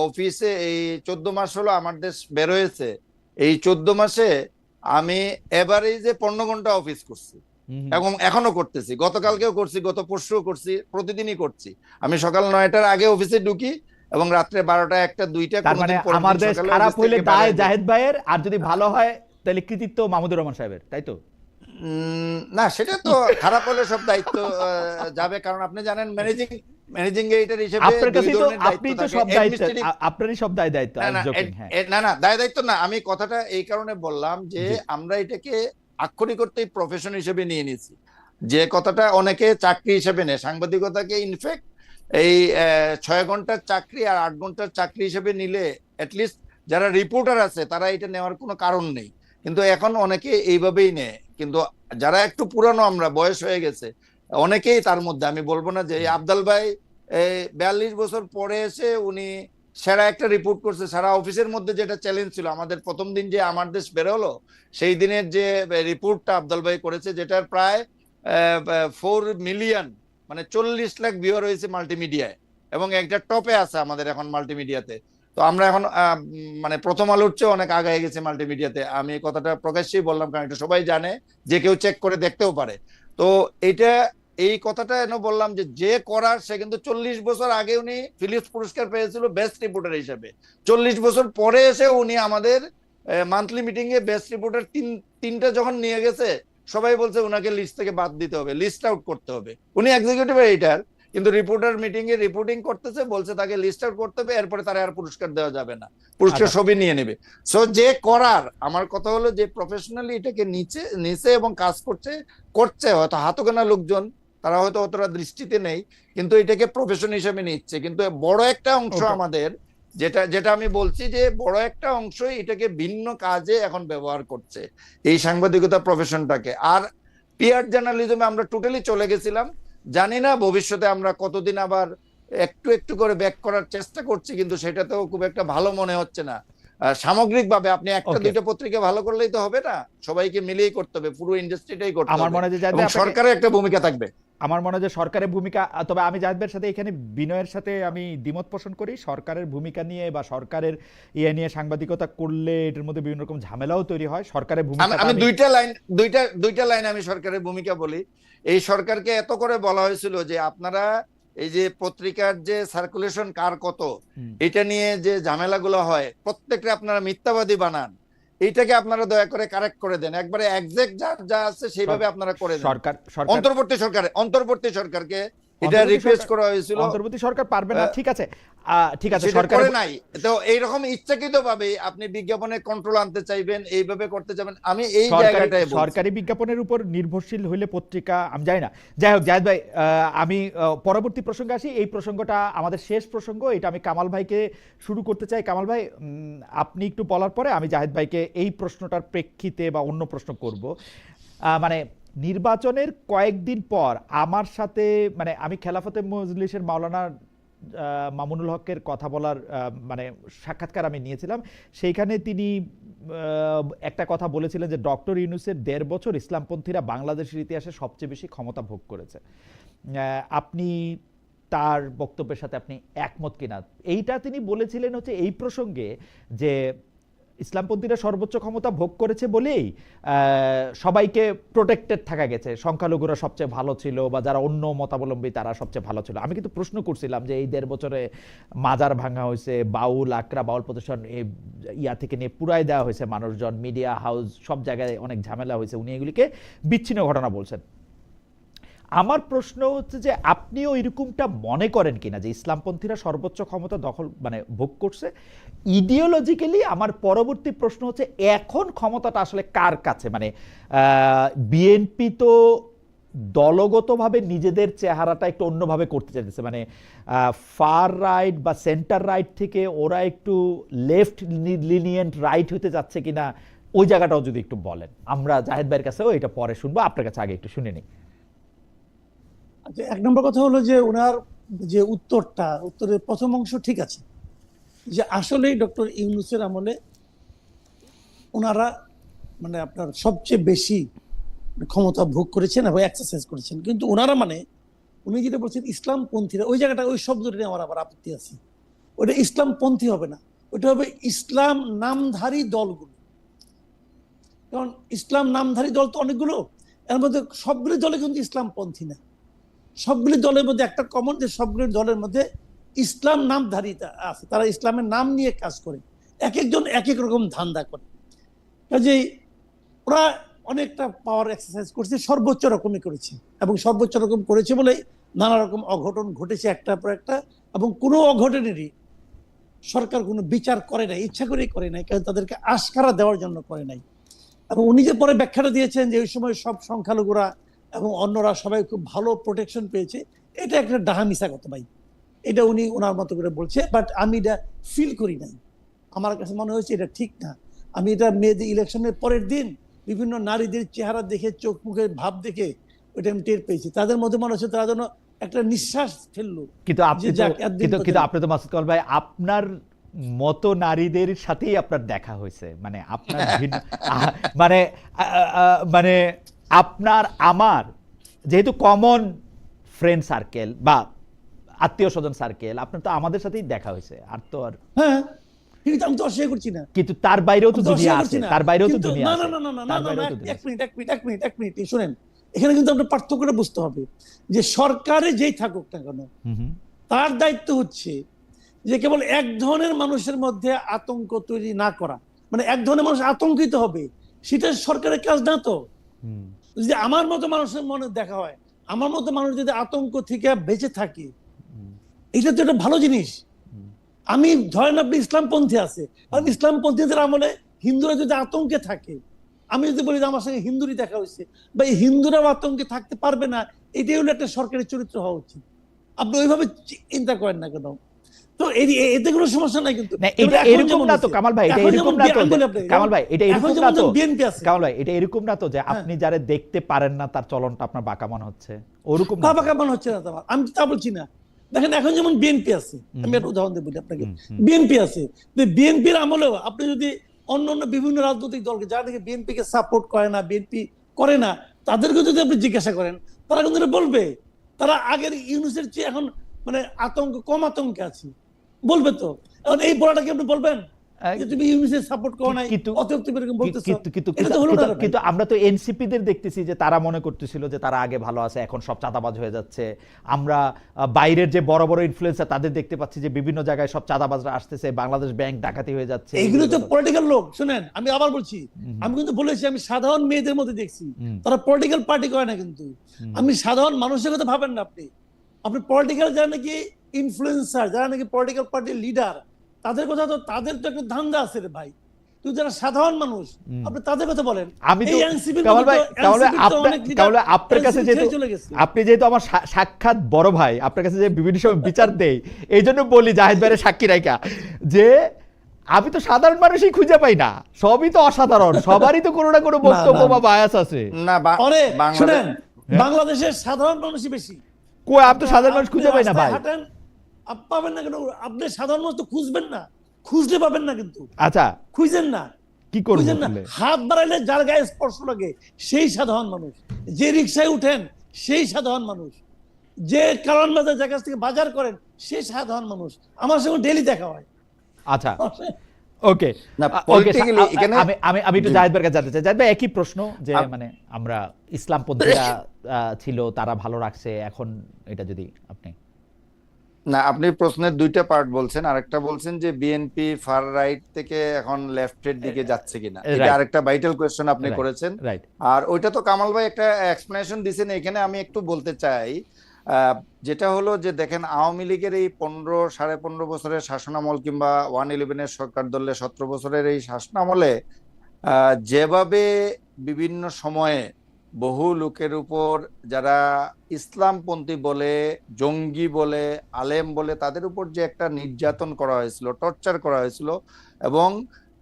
অফিসে, এই 14 মাস হলো আমার দেশ বের হয়েছে, এই 14 মাসে আমি এভারেজে 15 ঘন্টা অফিস করছি এবং এখনো করতেছি, গতকালকেও করছি, গত পরশুও করছি, প্রতিদিনই করছি। আমি সকাল 9টার আগে অফিসে ঢুকি এবং রাত্রে 12টা 1টা 2টা। তার মানে আমার দেশ খারাপ হইলে দায় জাহিদ ভাইয়ের, আর যদি ভালো হয় তাহলে কৃতিত্ব মাহমুদুর রহমান সাহেবের, তাই তো? না, সেটা তো খারাপ হলে সব দায়িত্ব যাবে, কারণ আপনি জানেন ম্যানেজিং এডিটর হিসেবে আপনি তো সব দায়িত্ব, আপনারই সব দায়িত্ব। না, দায়িত্ব না, আমি কথাটা এই কারণে বললাম যে আমরা এটাকে আক্ষরিক অর্থে প্রফেশন হিসেবে নিয়ে নিয়েছি, যে কথাটা অনেকে চাকরি হিসেবে নেয়। সাংবাদিকতাকে ইনফ্যাক্ট এই 6 ঘন্টার চাকরি আর 8 ঘন্টার চাকরি হিসেবে নিলে অ্যাটলিস্ট যারা রিপোর্টার আছে তারা এটা নেওয়ার কোনো কারণ নেই, কিন্তু এখন অনেকে এইভাবেই নেয়। কিন্তু যারা একটু পুরানো, আমরা বয়স হয়ে গেছে, অনেকেই তার মধ্যে, আমি বলবো না যে আফজাল ভাই 42 বছর পরে এসে উনি সেরা একটা রিপোর্ট করছে। সারা অফিসের মধ্যে যেটা চ্যালেঞ্জ ছিল, আমাদের প্রথম দিন যে আমার দেশ বেরোলো সেই দিনের যে রিপোর্টটা আফজাল ভাই করেছে, যেটার প্রায় 4 মিলিয়ন মানে 40 লাখ ভিউয়ার হয়েছে মাল্টিমিডিয়ায়, এবং একটা টপে আছে আমাদের এখন মাল্টিমিডিয়াতে। তো আমরা এখন মানে প্রথম আলোর চেয়ে অনেক আগায় গেছে মাল্টিমিডিয়াতে। আমি এই কথাটা প্রকাশ্যেই বললাম, কারণ এটা সবাই জানে, যে কেউ চেক করে দেখতেও পারে। তো এই কথাটা এনে বললাম যে করার, সে কিন্তু 40 বছর আগে উনি ফিলিপস পুরস্কার পেয়েছিল বেস্ট রিপোর্টার হিসেবে। 40 বছর পরে এসে উনি আমাদের মান্থলি মিটিং এ বেস্ট রিপোর্টার তিনটা যখন নিয়ে গেছে, সবাই বলছে উনাকে লিস্ট থেকে বাদ দিতে হবে, লিস্ট আউট করতে হবে। উনি এক্সিকিউটিভ এডিটর, কিন্তু রিপোর্টার মিটিং এ রিপোর্টিং করতেছে, বলছে তাকে লিস্ট আউট করতে হবে, এরপরে তারা আর পুরস্কার দেওয়া যাবে না, পুরস্কার সবই নিয়ে নেবে। সো যে করার, আমার কথা হলো যে প্রফেশনালি এটাকে নিচে এবং কাজ করছে হয়তো হাতগোনা লোকজন, তারা হয়তো অতটা দৃষ্টিতে নেই, কিন্তু এটাকে প্রফেশন হিসেবে নিচ্ছে। কিন্তু বড় একটা অংশ আমাদের, যেটা আমি বলছি যে বড় একটা অংশই এটাকে ভিন্ন কাজে এখন ব্যবহার করছে, এই সাংবাদিকতা প্রফেশনটাকে। আর পিআর জার্নালিজমে আমরা টোটালি চলে গেছিলাম। জানি না ভবিষ্যতে আমরা কতদিন আবার একটু করে ব্যাক করার চেষ্টা করছি, কিন্তু সেটাতেও খুব একটা ভালো মনে হচ্ছে না। সামগ্রিকভাবে আপনি একটা দুইটা পত্রিকা ভালো করলেই তো হবে না, সবাইকে মিলিয়েই করতে হবে, পুরো ইন্ডাস্ট্রিটাই করতে হবে। আমার মনে হয় সরকারের একটা ভূমিকা থাকবে। আমার মনে হয় যে সরকারের ভূমিকা, তবে আমি জাহিদের সাথে এখানে বিনয়ের সাথে আমি দ্বিমত পোষণ করি। সরকারের ভূমিকা নিয়ে বা সরকারের ইয়ে নিয়ে সাংবাদিকতা করলে এটার মধ্যে বিভিন্ন রকম ঝামেলাও তৈরি হয়। সরকারের ভূমিকা, আমি দুইটা লাইন আমি সরকারের ভূমিকা বলি। এই সরকারকে এত করে বলা হয়েছিল যে আপনারা এই যে পত্রিকার যে সার্কুলেশন কার কত, এটা নিয়ে যে ঝামেলাগুলো হয়, প্রত্যেকটা আপনারা মিথ্যাবাদী বানান, এইটাকে আপনারা দয়া করে কারেক্ট করে দেন, একবারে এক্সাক্ট যা আছে সেইভাবে আপনারা করে দেন। অন্তর্বর্তী সরকারকে এটা রিকোয়েস্ট করা হয়েছিল। অন্তর্বর্তী সরকার পারবে না, ঠিক আছে, সরকার করে নাই। তো এইরকম ইচ্ছাকৃতভাবে আপনি বিজ্ঞাপনে কন্ট্রোল আনতে চাইবেন, এইভাবে করতে যাবেন, আমি এই জায়গাটায় সরকারি বিজ্ঞাপনের উপর নির্ভরশীল হইলে পত্রিকা, আমি জানি না। যাই হোক জাহিদ ভাই, আমি পরবর্তী প্রসঙ্গে আসি। এই প্রসঙ্গটা আমাদের শেষ প্রসঙ্গ, এটা আমি কামাল ভাইকে শুরু করতে চাই। কামাল ভাই, আপনি একটু বলার পরে আমি জাহিদ ভাইকে এই প্রশ্নটার প্রেক্ষিতে বা অন্য প্রশ্ন করব। মানে নির্বাচনের কয়েকদিন পর আমার সাথে, মানে আমি খেলাফতে মজলিসের মাওলানা মামুনুল হকের কথা বলার মানে সাক্ষাৎকার আমি নিয়েছিলাম। সেইখানে তিনি একটা কথা বলেছিলেন যে ডক্টর ইউনূসের 1.5 বছর ইসলামপন্থীরা বাংলাদেশের ইতিহাসে সবচেয়ে বেশি ক্ষমতা ভোগ করেছে। আপনি তার বক্তব্যের সাথে আপনি একমত কিনা? এইটা তিনি বলেছিলেন হচ্ছে এই প্রসঙ্গে যে ইসলামপন্থীরা সর্বোচ্চ ক্ষমতা ভোগ করেছে বলেই সবাইকে প্রোটেক্টেড থাকা গেছে, সংখ্যালঘুরা সবচেয়ে ভালো ছিল বা যারা অন্য মতাবলম্বী তারা সবচেয়ে ভালো ছিল। আমি কিন্তু প্রশ্ন করছিলাম যে এই 1.5 বছরে মাজার ভাঙা হয়েছে, বাউল আকরা বাউল প্রতিষ্ঠান ইয়া থেকে নিয়ে পুরাই দেওয়া হয়েছে, মানুষজন, মিডিয়া হাউস, সব জায়গায় অনেক ঝামেলা হয়েছে, উনি এগুলিকে বিচ্ছিন্ন ঘটনা বলছেন। আমার প্রশ্ন হচ্ছে যে আপনিও এরকমটা মনে করেন কিনা যে ইসলামপন্থীরা সর্বোচ্চ ক্ষমতা দখল মানে ভোগ করছে ইডিওলজিক্যালি? আমার পরবর্তী প্রশ্ন হচ্ছে এখন ক্ষমতাটা আসলে কার কাছে? মানে বিএনপি তো দলগতভাবে নিজেদের চেহারাটা একটু অন্যভাবে করতে চাইতেছে, মানে ফার রাইট বা সেন্টার রাইট থেকে ওরা একটু লেফট লিনিয়েন্ট রাইট হতে যাচ্ছে কিনা, ওই জায়গাটাও যদি একটু বলেন। আমরা জাহেদ ভাইয়ের কাছেও এটা পরে শুনবো, আপনার কাছে আগে একটু শুনে নিই। আচ্ছা, এক নম্বর কথা হলো যে ওনার যে উত্তরের প্রথম অংশ ঠিক আছে, যে আসলেই ডক্টর ইউনূসের আমলে ওনারা মানে আপনার সবচেয়ে বেশি ক্ষমতা ভোগ করেছেন এবং এক্সারসাইজ করেছেন, কিন্তু ওনারা মানে উনি যেটা বলছেন ইসলামপন্থীরা, ওই জায়গাটা ওই শব্দটা নিয়ে আমার আবার আপত্তি আছে। ওটা ইসলামপন্থী হবে না, ওটা হবে ইসলাম নামধারী দলগুলো। কারণ ইসলাম নামধারী দল তো অনেকগুলো, এর মধ্যে সবগুলি দলে কিন্তু ইসলামপন্থী না। সবগুলি দলের মধ্যে একটা কমন, যে সবগুলি দলের মধ্যে ইসলাম নামধারীতা আছে, তারা ইসলামের নাম নিয়ে কাজ করে, এক একজন এক এক রকম ধান্দা করে। কাজেই ওরা অনেকটা পাওয়ার এক্সারসাইজ করছে, সর্বোচ্চ রকমই করেছে, এবং সর্বোচ্চ রকম করেছে বলে নানা রকম অঘটন ঘটেছে একটার পর একটা, এবং কোনো অঘটনেরই সরকার কোনো বিচার করে নাই, ইচ্ছা করেই করে নাই, কারণ তাদেরকে আশকারা দেওয়ার জন্য করে নাই। এবং উনি যে পরে ব্যাখ্যাটা দিয়েছেন যে ওই সময় সব সংখ্যালঘুরা এবং অন্যরা সবাই খুব ভালো প্রোটেকশন পেয়েছে, এটা একটা ডাহা মিশা কথা ভাই, এটা উনি ওনার মতো করে বলছে, বাট আমি এটা ফিল করি নাই। আমার কাছে মনে হয়েছে এটা ঠিক না। আমি এটা মেয়েদের ইলেকশনের পরের দিন বিভিন্ন নারীদের চেহারা দেখে, চোখ মুখের ভাব দেখে ওইটা আমি টের পেয়েছি। তাদের মধ্যে মনে হচ্ছে তারা যেন একটা নিঃশ্বাস ফেললো। কিন্তু আপনি তো মাসুদ কামাল ভাই, আপনার মতো নারীদের সাথেই আপনার দেখা হয়েছে, মানে আপনার মানে মানে আপনার আমার যেহেতু কমন ফ্রেন্ড সার্কেল বা আত্মীয় স্বজন সার্কেল, আপনার তো আমাদের সাথেই দেখা হয়েছে, আর তো আর হ্যাঁ, কিন্তু আমি তো অস্বীকার করছি না, কিন্তু তার বাইরেও তো দুনিয়া আছে, তার বাইরেও তো দুনিয়া আছে। এক মিনিট শুনেন, এখানে কিন্তু আপনার পার্থক্যটা বুঝতে হবে, যে সরকারে যেই থাকুক না কেন, তার দায়িত্ব হচ্ছে যে কেবল এক ধরনের মানুষের মধ্যে আতঙ্ক তৈরি না করা, মানে এক ধরনের মানুষ আতঙ্কিত হবে, সেটা সরকারের কাজ না। তো যদি আমার মতো মানুষের মনে দেখা হয়, আমার মতো মানুষ যদি আতঙ্ক থেকে বেঁচে থাকে, এটা তো একটা ভালো জিনিস। আমি ধরেন আপনি ইসলামপন্থী আছে, আর ইসলামপন্থীদের আমলে হিন্দুরা যদি আতঙ্কে থাকে, আমি যদি বলি যে আমার সঙ্গে হিন্দুরই দেখা হয়েছে, বা এই হিন্দুরাও আতঙ্কে থাকতে পারবে না, এটাই হলো একটা সরকারের চরিত্র হওয়া উচিত। আপনি ওইভাবে চিন্তা করেন না কেন, তো এতে কোনো সমস্যা নাই। কিন্তু এরকম না তো কামাল ভাই, এটা এরকম না তো কামাল ভাই, এটা এরকম না তো কামাল ভাই, এটা এরকম না তো যে আপনি যারা দেখতে পারেন না তার চলনটা আপনার বাঁকা মনে হচ্ছে, ওরকম বাঁকা মনে হচ্ছে না। আমি তা বলছি না। দেখেন এখন যেমন বিএনপি আছে, আমি একটা উদাহরণ দিয়ে বলি আপনাকে, বিএনপি আছে, বিএনপির আমলেও আপনি যদি অন্য অন্য বিভিন্ন রাজনৈতিক দলকে, যারা নাকি বিএনপি কে সাপোর্ট করে না, বিএনপি করে না, তাদেরকে যদি আপনি জিজ্ঞাসা করেন, তারা কিন্তু বলবে তারা আগের ইউনূসের চেয়ে এখন মানে কম আতঙ্কে আছে, বলবে। তো এখন এই বলাটা কি আপনি বলবেন তুমি ইউনূসের সাপোর্ট করো নাই, অতএব তুমি এরকম বলতেছো? কিন্তু আমরা তো এনসিপিদের দেখতেছি যে তারা মনে করতেছিল যে তারা আগে ভালো আছে, এখন সব চাঁদাবাজ হয়ে যাচ্ছে। আমরা বাইরের যে বড় বড় ইনফ্লুয়েন্সার তাদের দেখতে পাচ্ছি যে বিভিন্ন জায়গায় সব চাঁদাবাজরা আসতেছে, বাংলাদেশ ব্যাংক ডাকাতি হয়ে যাচ্ছে। এইগুলো তো পলিটিক্যাল লোক। শুনেন, আমি আবার বলছি, আমি কিন্তু বলেছি আমি সাধারণ মেয়েদের মধ্যে দেখছি, তারা পলিটিক্যাল পার্টি করে না। কিন্তু আমি সাধারণ মানুষের কথা ভাবেন না আপনি পলিটিক্যাল যারা নাকি ইনফ্লুয়েন্সার, যারা নাকি পলিটিক্যাল পার্টির লিডার, তাদের কথা তো, তাদের তো একটা ধান্দা আছে রে ভাই। তুই যারা সাধারণ মানুষ, আপনি তাদের কথা বলেন। আমি তো কামাল ভাই, আপনার কাছে যেহেতু আপনি যেহেতু আমার সাক্ষাৎ বড় ভাই, আপনার কাছে যে বিভিন্ন সময় বিচার দেই, এই জন্য বলি জাহেদ ভাইয়ের সাক্ষী রাইকা যে আমি তো সাধারণ মানুষই খুঁজে পাই না, সবই তো অসাধারণ, সবারই তো কোনো না কোনো বক্তব্য বা বায়াস আছে। না শুনেন, বাংলাদেশের সাধারণ মানুষই বেশি। কই, আপনি তো সাধারণ মানুষ খুঁজে পাই না ভাই। পাবেন না কেন? আপনি সাধারণ মানুষ তো খুঁজবেন না, খুঁজলে পাবেন না। কিন্তু আচ্ছা, খুঁজেন না, কি করবেন? হাত বাড়াইলে যার গায়ে স্পর্শ লাগে সেই সাধারণ মানুষ, যে রিকশায় উঠেন সেই সাধারণ মানুষ, যে কারণ বাজার যার কাছ থেকে বাজার করেন সেই সাধারণ মানুষ। আমার সঙ্গে ডেইলি দেখা হয়। আচ্ছা, ওকে, আমি একটু জাহেদ ভাইয়ের কাছে জানতে চাই। জাহেদ ভাই, একই প্রশ্ন যে মানে আমরা ইসলামপন্থীরা ছিল তারা ভালো রাখছে, এখন এটা যদি আপনি না, আপনি প্রশ্নের দুইটা পার্ট বলছেন, আরেকটা বলছেন যে বিএনপি ফার রাইট থেকে এখন লেফটের দিকে যাচ্ছে কিনা, এটা আরেকটা ভাইটাল কোয়েশ্চেন আপনি করেছেন। আর ওইটা তো কামাল ভাই একটা এক্সপ্লেনেশন দিয়েছেন। এখানে আমি একটু বলতে চাই, যেটা হলো যে দেখেন, আওয়ামী লীগের এই 15-15.5 বছরের শাসনামল কিংবা 111-এর সরকার দলের 17 বছরের এই শাসনামলে যেভাবে বিভিন্ন সময়ে বহু লোকের উপর যারা ইসলামপন্থী বলে, জঙ্গি বলে, আলেম বলে, তাদের উপর যে একটা নির্যাতন করা হয়েছিল, টর্চার করা হয়েছিল, এবং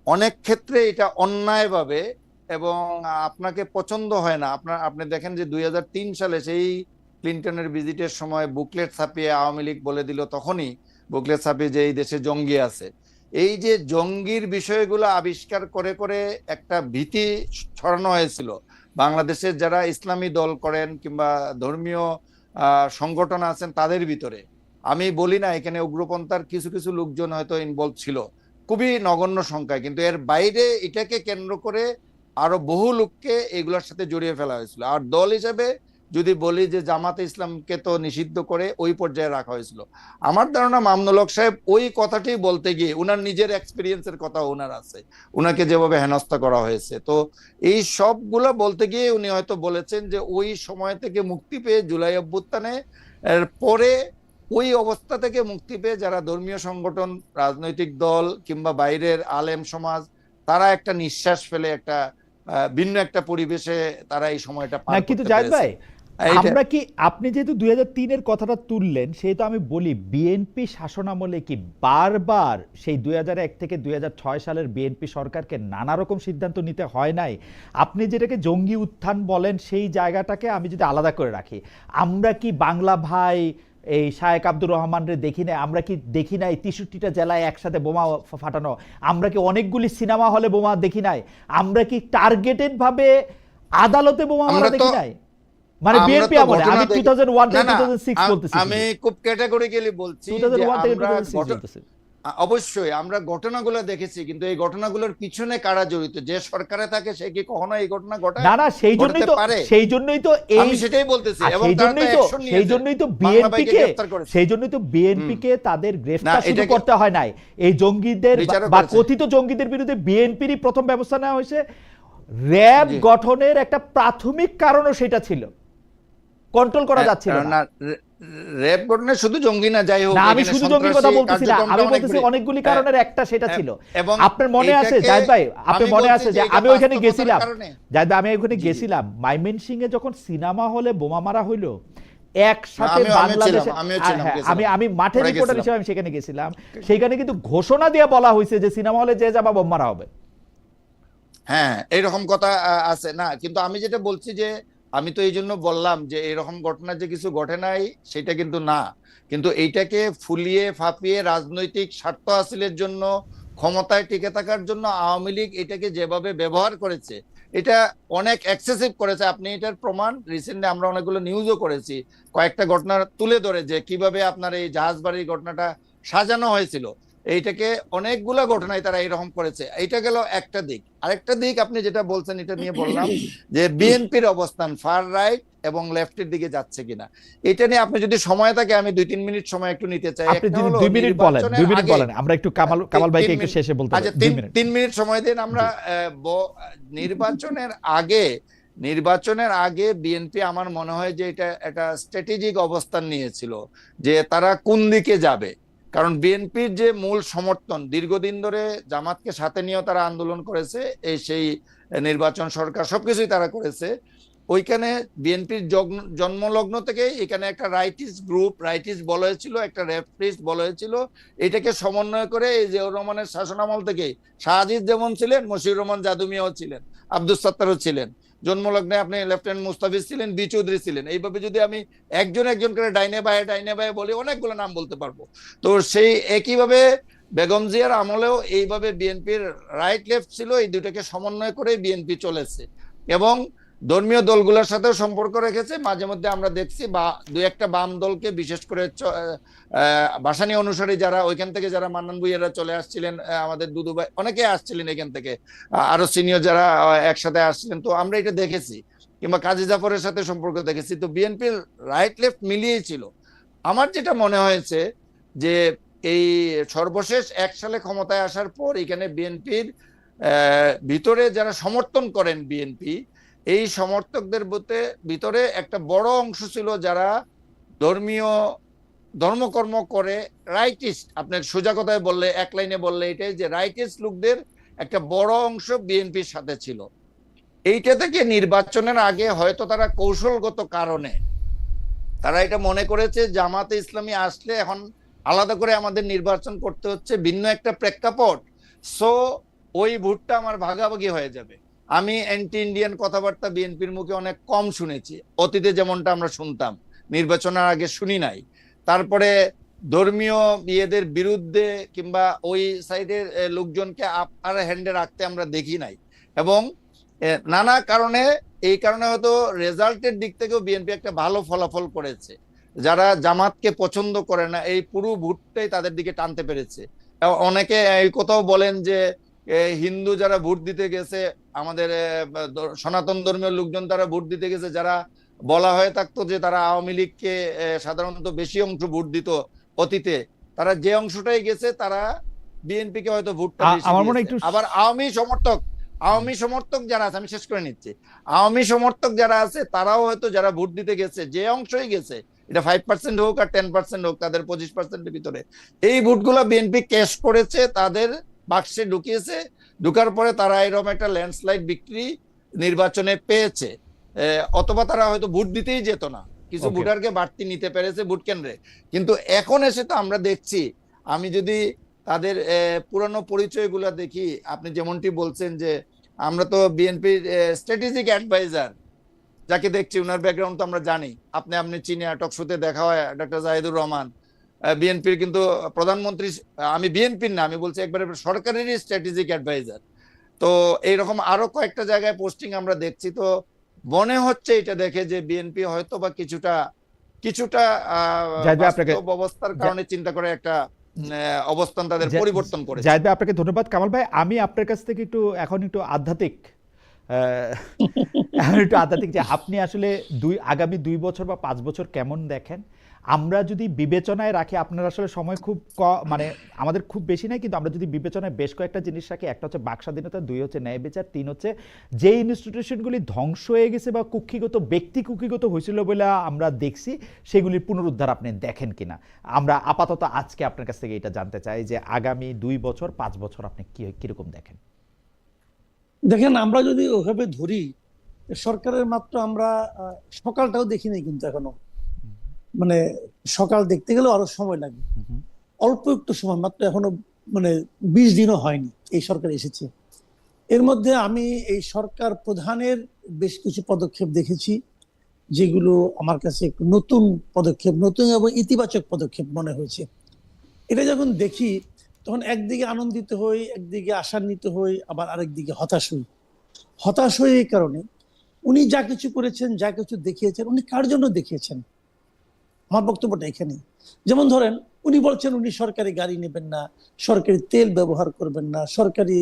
অনেক ক্ষেত্রে এটা অন্যায়ভাবে, এবং আপনাকে পছন্দ হয় না। আপনি দেখেন যে 2003 সালে সেই ক্লিনটনের ভিজিটের সময় বুকলেট ছাপিয়ে আওয়ামী লীগ বলে দিল, তখনই বুকলেট ছাপিয়ে যে এই দেশে জঙ্গি আছে। এই যে জঙ্গির বিষয়গুলো আবিষ্কার করে করে একটা ভীতি ছড়ানো হয়েছিল বাংলাদেশের যারা ইসলামী দল করেন কিংবা ধর্মীয় সংগঠন আছেন তাদের ভিতরে। আমি বলি না এখানে উগ্রপন্থার কিছু কিছু লোকজন হয়তো ইনভলভ ছিল, খুবই নগণ্য সংখ্যায়, কিন্তু এর বাইরে এটাকে কেন্দ্র করে আরো বহু লোককে এগুলোর সাথে জড়িয়ে ফেলা হয়েছিল। আর দল হিসেবে যদি বলি যে জামাতে ইসলামকে তো নিষিদ্ধ করে ওই পর্যায়ে রাখা হয়েছিল। আমার ধারণা মামুনুল হক সাহেব ওই কথাটি বলতে গিয়ে উনার নিজের এক্সপিরিয়েন্সের কথা ওনার আছে, উনাকে যেভাবে হেনস্থা করা হয়েছে, তো এই সবগুলো বলতে গিয়ে উনি হয়তো বলেছেন যে ওই সময় থেকে মুক্তি পেয়ে জুলাই অভ্যুত্থানে এর পরে ওই অবস্থা থেকে মুক্তি পেয়ে যারা ধর্মীয় সংগঠন, রাজনৈতিক দল কিংবা বাইরের আলেম সমাজ, তারা একটা নিঃশ্বাস ফেলে একটা ভিন্ন একটা পরিবেশে তারা এই সময়টা পার করতে কিন্তু জাহিদ ভাই, পেরেছে। আমরা কি, আপনি যেহেতু 2003-এর কথাটা তুললেন, সেহেতু আমি বলি বিএনপি শাসনামলে কি বারবার সেই 2001 থেকে 2006 সালের বিএনপি সরকারকে নানা রকম সিদ্ধান্ত নিতে হয় নাই? আপনি যেটাকে জঙ্গি উত্থান বলেন সেই জায়গাটাকে আমি যদি আলাদা করে রাখি, আমরা কি বাংলা ভাই এই শায়েক আব্দুর রহমানরে দেখি নাই? আমরা কি দেখি নাই 63টা জেলায় একসাথে বোমা ফাটানো? আমরা কি অনেকগুলি সিনেমা হলে বোমা দেখি নাই? আমরা কি টার্গেটেড ভাবে আদালতে বোমা মারা দেখি নাই? মানে বিএনপি আমলে, আমি 2001 থেকে 2006 বলতেছি, আমি খুব ক্যাটাগরিক্যালি বলছি 2001 থেকে 2006 বলতেছি। অবশ্যই আমরা ঘটনাগুলো দেখেছি, কিন্তু এই ঘটনাগুলোর পিছনে কারা জড়িত, যে সরকারে থাকে সে কি কখনো এই ঘটনা ঘটায়? না, সেই জন্যই তো আমি সেটাই বলতেছি, এবং সেই জন্যই তো বিএনপিকে তাদের গ্রেফতার শুরু করতে হয় নাই। এই জঙ্গিদের বা কথিত জঙ্গিদের বিরুদ্ধে বিএনপিরই প্রথম ব্যবস্থা নেওয়া হয়েছে। র‍্যাব গঠনের একটা প্রাথমিক কারণও সেটা ছিল, কন্ট্রোল করা যাচ্ছিল না। র‍্যাব গঠনে শুধু জঙ্গি না, যাই হোক, আমি শুধু জঙ্গির কথা বলতেছি না, আমি বলতেছি অনেকগুলি কারণের একটা সেটা ছিল। আপনার মনে আছে জাহিদ ভাই, আপনার মনে আছে যে আমি ওইখানে গেছিলাম, জাহিদ ভাই আমি ওইখানে গেছিলাম, ময়মনসিংহে যখন সিনেমা হলে বোমা মারা হইলো একসাথে বাংলাদেশে, আমি মাঠে রিপোর্টার হিসেবে আমি সেখানে গেছিলাম, সেখানে কিন্তু ঘোষণা দিয়ে বলা হয়েছে যে সিনেমা হলে যে যাবা বোম মারা হবে। হ্যাঁ, এইরকম কথা আছে না, কিন্তু আমি যেটা বলছি যে আমি তো এই জন্য বললাম যে এরকম ঘটনা যে কিছু ঘটে নাই সেটা কিন্তু না, কিন্তু এইটাকে ফুলিয়ে ফাঁপিয়ে রাজনৈতিক স্বার্থ হাসিলের জন্য, ক্ষমতায় টিকে থাকার জন্য আওয়ামী লীগ এটাকে যেভাবে ব্যবহার করেছে, এটা অনেক এক্সেসিভ করেছে। আপনি এটার প্রমাণ রিসেন্টলি আমরা অনেকগুলো নিউজও করেছি, কয়েকটা ঘটনা তুলে ধরে যে কিভাবে আপনার এই জাহাজবাড়ির ঘটনাটা সাজানো হয়েছিল। এইটাকে অনেকগুলো ঘটনায় তারা এরকম করেছে। এইটা গেল একটা দিক। আরেকটা দিক আপনি যেটা বলছেন এটা নিয়ে বললাম যে বিএনপির অবস্থান ফার রাইট এবং লেফটের দিকে যাচ্ছে কিনা, এটা নিয়ে আপনি যদি সময় থাকে আমি 2-3 মিনিট সময় একটু নিতে চাই। আপনি 2 মিনিট বলেন, আমরা একটু কামাল ভাইকে একটু শেষে বলতে আচ্ছা 3 মিনিট সময় দিন। আমরা নির্বাচনের আগে বিএনপি আমার মনে হয় যে এটা একটা স্ট্র্যাটেজিক অবস্থান নিয়েছিল যে তারা কোন দিকে যাবে, কারণ বিএনপির যে মূল সমর্থন দীর্ঘদিন ধরে জামাতকে সাথে নিয়েও তারা আন্দোলন করেছে, সেই নির্বাচন সরকার সবকিছুই তারা করেছে। ওইখানে বিএনপির জন্মলগ্ন থেকে এখানে একটা রাইটিস্ট গ্রুপ, রাইটিস্ট বলা হয়েছিল, একটা লেফটিস্ট বলা হয়েছিল, এটাকে সমন্বয় করে এই জিয়াউর রহমানের শাসনামল থেকে শাহজিদ যেমন ছিলেন, মশিউর রহমান জাদুমিয়াও ছিলেন, আব্দুস সাত্তারও ছিলেন, জন্মলগ্নে আপনি লেফটেন্যান্ট মুস্তাফিজ ছিলেন, বি চৌধুরী ছিলেন। এইভাবে যদি আমি একজন করে ডাইনে বায়ে বলি অনেকগুলো নাম বলতে পারবো। তো সেই একইভাবে বেগম জিয়ার আমলেও এইভাবে বিএনপির রাইট লেফট ছিল, এই দুটাকে সমন্বয় করে বিএনপি চলেছে এবং ধর্মীয় দলগুলোর সাথেও সম্পর্ক রেখেছে। মাঝে মধ্যে আমরা দেখছি বা দুই একটা বাম দলকে, বিশেষ করে ভাসানী অনুসারী যারা ওইখান থেকে, যারা মান্নান ভুঁইয়ারা চলে আসছিলেন, আমাদের দুদু ভাই অনেকে আসছিলেন এখান থেকে, আরো সিনিয়র যারা একসাথে আসছিলেন, তো আমরা এটা দেখেছি, কিংবা কাজী জাফরের সাথে সম্পর্ক দেখেছি। তো বিএনপির রাইট লেফট মিলিয়েই ছিল। আমার যেটা মনে হয়েছে যে এই সর্বশেষ 1 সালে ক্ষমতায় আসার পর এখানে বিএনপির ভিতরে যারা সমর্থন করেন বিএনপি, এই সমর্থকদের ভিতরে একটা বড় অংশ ছিল যারা ধর্মকর্ম করে, রাইটিস্ট, আপনার সোজা কথায় বললে, এক লাইনে বললে এটাই যে রাইটিস্ট লোকদের একটা বড় অংশ বিএনপির সাথে ছিল। এইটা থেকে নির্বাচনের আগে হয়তো তারা কৌশলগত কারণে তারা এটা মনে করেছে জামাতে ইসলামী আসলে এখন আলাদা করে আমাদের নির্বাচন করতে হচ্ছে, ভিন্ন একটা প্রেক্ষাপট, সো ওই ভোটটা আমার ভাগাভাগি হয়ে যাবে। আমি অ্যান্টি ইন্ডিয়ান কথাবার্তা বিএনপির মুখে অনেক কম শুনেছি, অতীতে যেমনটা আমরা শুনতাম, নির্বাচনের আগে শুনি নাই। তারপরে ধর্মীয় বিয়েদের বিরুদ্ধে কিংবা ওই সাইডের লোকজনকে আপার হ্যান্ডে রাখতে আমরা দেখি নাই। এবং নানা কারণে, এই কারণে হয়তো রেজাল্টের দিক থেকেও বিএনপি একটা ভালো ফলাফল করেছে। যারা জামাতকে পছন্দ করে না এই পুরো ভোটটাই তাদের দিকে টানতে পেরেছে। অনেকে এই কথাও বলেন যে হিন্দু যারা ভোট দিতে গেছে, আমাদের সনাতন ধর্মীয় লোকজন তারা ভোট দিতে গেছে, যারা বলা হয়ে থাকতো যে তারা আওয়ামী লীগকে সাধারণত বেশি অংশ ভোট দিত অতীতে, তারা যে অংশটাই গেছে তারা বিএনপি কে হয়তো ভোটটা বেশি দিয়েছে। আবার আওয়ামী সমর্থক যারা আছে, আমি শেষ করে নিচ্ছি, আওয়ামী সমর্থক যারা আছে তারাও হয়তো যারা ভোট দিতে গেছে যে অংশই গেছে, এটা 5% হোক আর 10% হোক, তাদের 25%-এর ভিতরে এই ভোটগুলো বিএনপি ক্যাশ করেছে, তাদের বাক্সে ঢুকিয়েছে। ঢুকার পরে তারা এরকম একটা ল্যান্ডস্লাইড বিক্রি নির্বাচনে পেয়েছে। অথবা তারা হয়তো ভোট দিতেই যেত না, কিছু ভোটারকে বাড়তি নিতে পেরেছে ভোট কেন্দ্রে। কিন্তু এখন এসে তো আমরা দেখছি, আমি যদি তাদের পুরানো পরিচয়গুলো দেখি, আপনি যেমনটি বলছেন যে আমরা তো বিএনপির স্ট্র্যাটেজিক অ্যাডভাইজার যাকে দেখছি, ওনার ব্যাকগ্রাউন্ড তো আমরা জানি, আপনি চিনি, টক শোতে দেখা হয়, ডক্টর জাহিদুর রহমান বিএনপির কিন্তু প্রধানমন্ত্রী, আমি বিএনপির না, আমি বলছি একবারে সরকারেরই স্ট্র্যাটেজিক অ্যাডভাইজার। তো এইরকম আরো কয়েকটা জায়গায় পোস্টিং আমরা দেখছি। তো মনে হচ্ছে এটা দেখে যে বিএনপি হয়তো বা কিছুটা অবস্থার কারণে চিন্তা করে একটা অবস্থান তাদের পরিবর্তন করেছে। জাহিদ ভাই আপনাকে ধন্যবাদ। কামাল ভাই, আমি আপনার কাছ থেকে এখন একটু আধ্যাত্মিক যে আপনি আসলে আগামী 2 বছর বা 5 বছর কেমন দেখেন? আমরা যদি বিবেচনায় রাখি, আপনার আসলে সময় খুব মানে আমাদের খুব বেশি নাই, কিন্তু আমরা যদি বিবেচনায় বেশ কয়েকটা জিনিস রাখি, একটা হচ্ছে বাক স্বাধীনতা, 2 হচ্ছে ন্যায় বিচার, 3 হচ্ছে যে ইনস্টিটিউশনগুলি ধ্বংস হয়ে গেছে বা কুক্ষিগত হয়েছিল বলে আমরা দেখছি, সেগুলির পুনরুদ্ধার আপনি দেখেন কিনা। আমরা আপাতত আজকে আপনার কাছ থেকে এটা জানতে চাই যে আগামী 2 বছর 5 বছর আপনি কিরকম দেখেন? দেখেন, আমরা যদি ওভাবে ধরি, সরকারের মাত্র আমরা সকালটাও দেখি নাই, কিন্তু এখনো মানে সকাল দেখতে গেলে আরো সময় লাগে, অল্প একটু সময়, মাত্র এখনো 20 দিনও হয়নি এই সরকার এসেছে। এর মধ্যে আমি এই সরকার প্রধানের বেশ কিছু পদক্ষেপ দেখেছি, যেগুলো আমার কাছে একটু নতুন পদক্ষেপ, নতুন এবং ইতিবাচক পদক্ষেপ মনে হয়েছে। এটা যখন দেখি তখন একদিকে আনন্দিত হই, একদিকে আশান্বিত হই, আবার আরেকদিকে হতাশ হই। এই কারণে উনি যা কিছু করেছেন, যা কিছু দেখিয়েছেন, উনি কার জন্য দেখিয়েছেন, আমার বক্তব্যটা এখানে। যেমন ধরেন, উনি বলছেন উনি সরকারি গাড়ি নেবেন না, সরকারি তেল ব্যবহার করবেন না, সরকারি